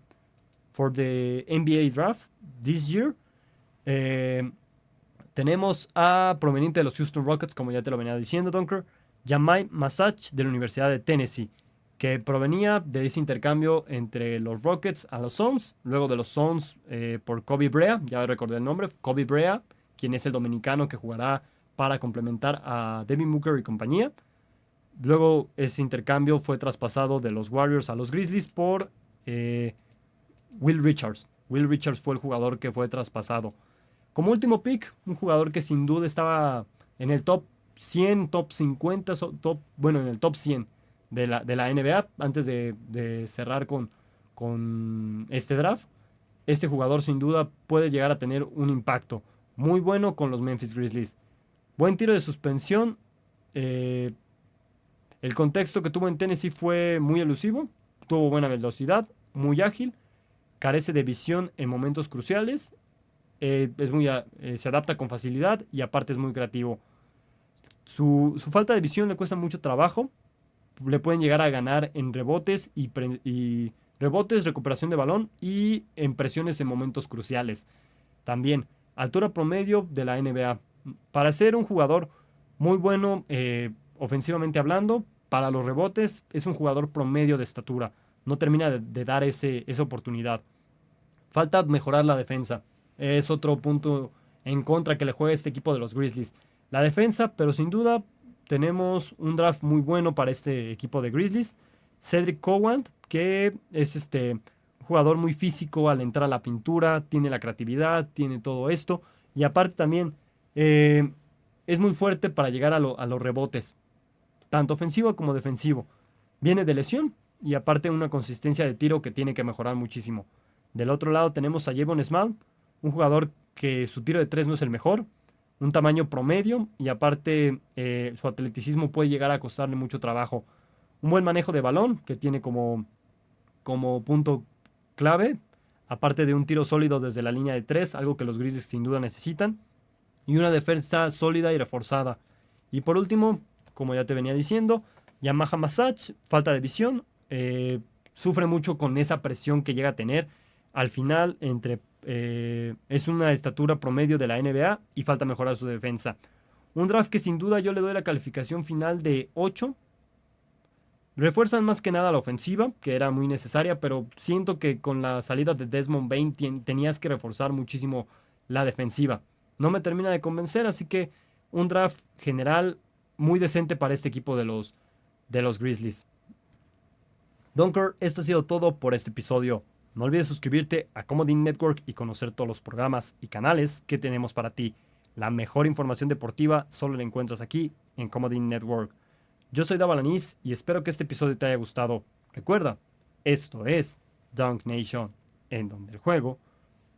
NBA draft this year, tenemos a proveniente de los Houston Rockets, como ya te lo venía diciendo, Dunker, Jamal Masach de la Universidad de Tennessee, que provenía de ese intercambio entre los Rockets a los Suns, luego de los Suns por Kobe Brea, ya recordé el nombre, Kobe Brea, quien es el dominicano que jugará para complementar a Devin Booker y compañía. Luego ese intercambio fue traspasado de los Warriors a los Grizzlies por Will Richards. Will Richards fue el jugador que fue traspasado. Como último pick, un jugador que sin duda estaba en el top 100, top 50, en el top 100 de la NBA antes de cerrar con este draft. Este jugador sin duda puede llegar a tener un impacto muy bueno con los Memphis Grizzlies. Buen tiro de suspensión. El contexto que tuvo en Tennessee fue muy elusivo. Tuvo buena velocidad, muy ágil. Carece de visión en momentos cruciales. Se adapta con facilidad y aparte es muy creativo. Su falta de visión le cuesta mucho trabajo. Le pueden llegar a ganar en rebotes rebotes, recuperación de balón y en presiones en momentos cruciales. También, altura promedio de la NBA. Para ser un jugador muy bueno ofensivamente hablando, para los rebotes es un jugador promedio de estatura. No termina de dar esa oportunidad. Falta mejorar la defensa. Es otro punto en contra que le juega este equipo de los Grizzlies. La defensa, pero sin duda tenemos un draft muy bueno para este equipo de Grizzlies. Cedric Cowand, que es un jugador muy físico al entrar a la pintura, tiene la creatividad, tiene todo esto. Y aparte también es muy fuerte para llegar a los rebotes, tanto ofensivo como defensivo. Viene de lesión y aparte una consistencia de tiro que tiene que mejorar muchísimo. Del otro lado tenemos a Javon Small, un jugador que su tiro de 3 no es el mejor, un tamaño promedio y aparte su atleticismo puede llegar a costarle mucho trabajo. Un buen manejo de balón que tiene como punto clave, aparte de un tiro sólido desde la línea de 3, algo que los Grizzlies sin duda necesitan, y una defensa sólida y reforzada. Y por último, como ya te venía diciendo, Yamaha Masach, falta de visión, sufre mucho con esa presión que llega a tener. Al final, es una estatura promedio de la NBA y falta mejorar su defensa. Un draft que sin duda yo le doy la calificación final de 8. Refuerzan más que nada la ofensiva, que era muy necesaria, pero siento que con la salida de Desmond Bane tenías que reforzar muchísimo la defensiva. No me termina de convencer, así que un draft general muy decente para este equipo de los Grizzlies. Dunker, esto ha sido todo por este episodio. No olvides suscribirte a Comodín Network y conocer todos los programas y canales que tenemos para ti. La mejor información deportiva solo la encuentras aquí en Comodín Network. Yo soy Dava Alanis y espero que este episodio te haya gustado. Recuerda, esto es Dunk Nation, en donde el juego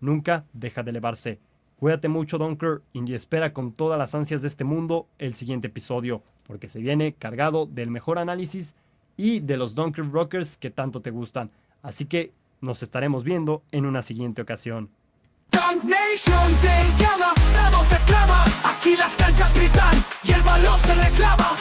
nunca deja de elevarse. Cuídate mucho, Dunker, y espera con todas las ansias de este mundo el siguiente episodio, porque se viene cargado del mejor análisis y de los Dunker Rockers que tanto te gustan. Así que nos estaremos viendo en una siguiente ocasión. Dunk Nation te llama, la voz te clama, aquí las canchas gritan y el balón se reclama.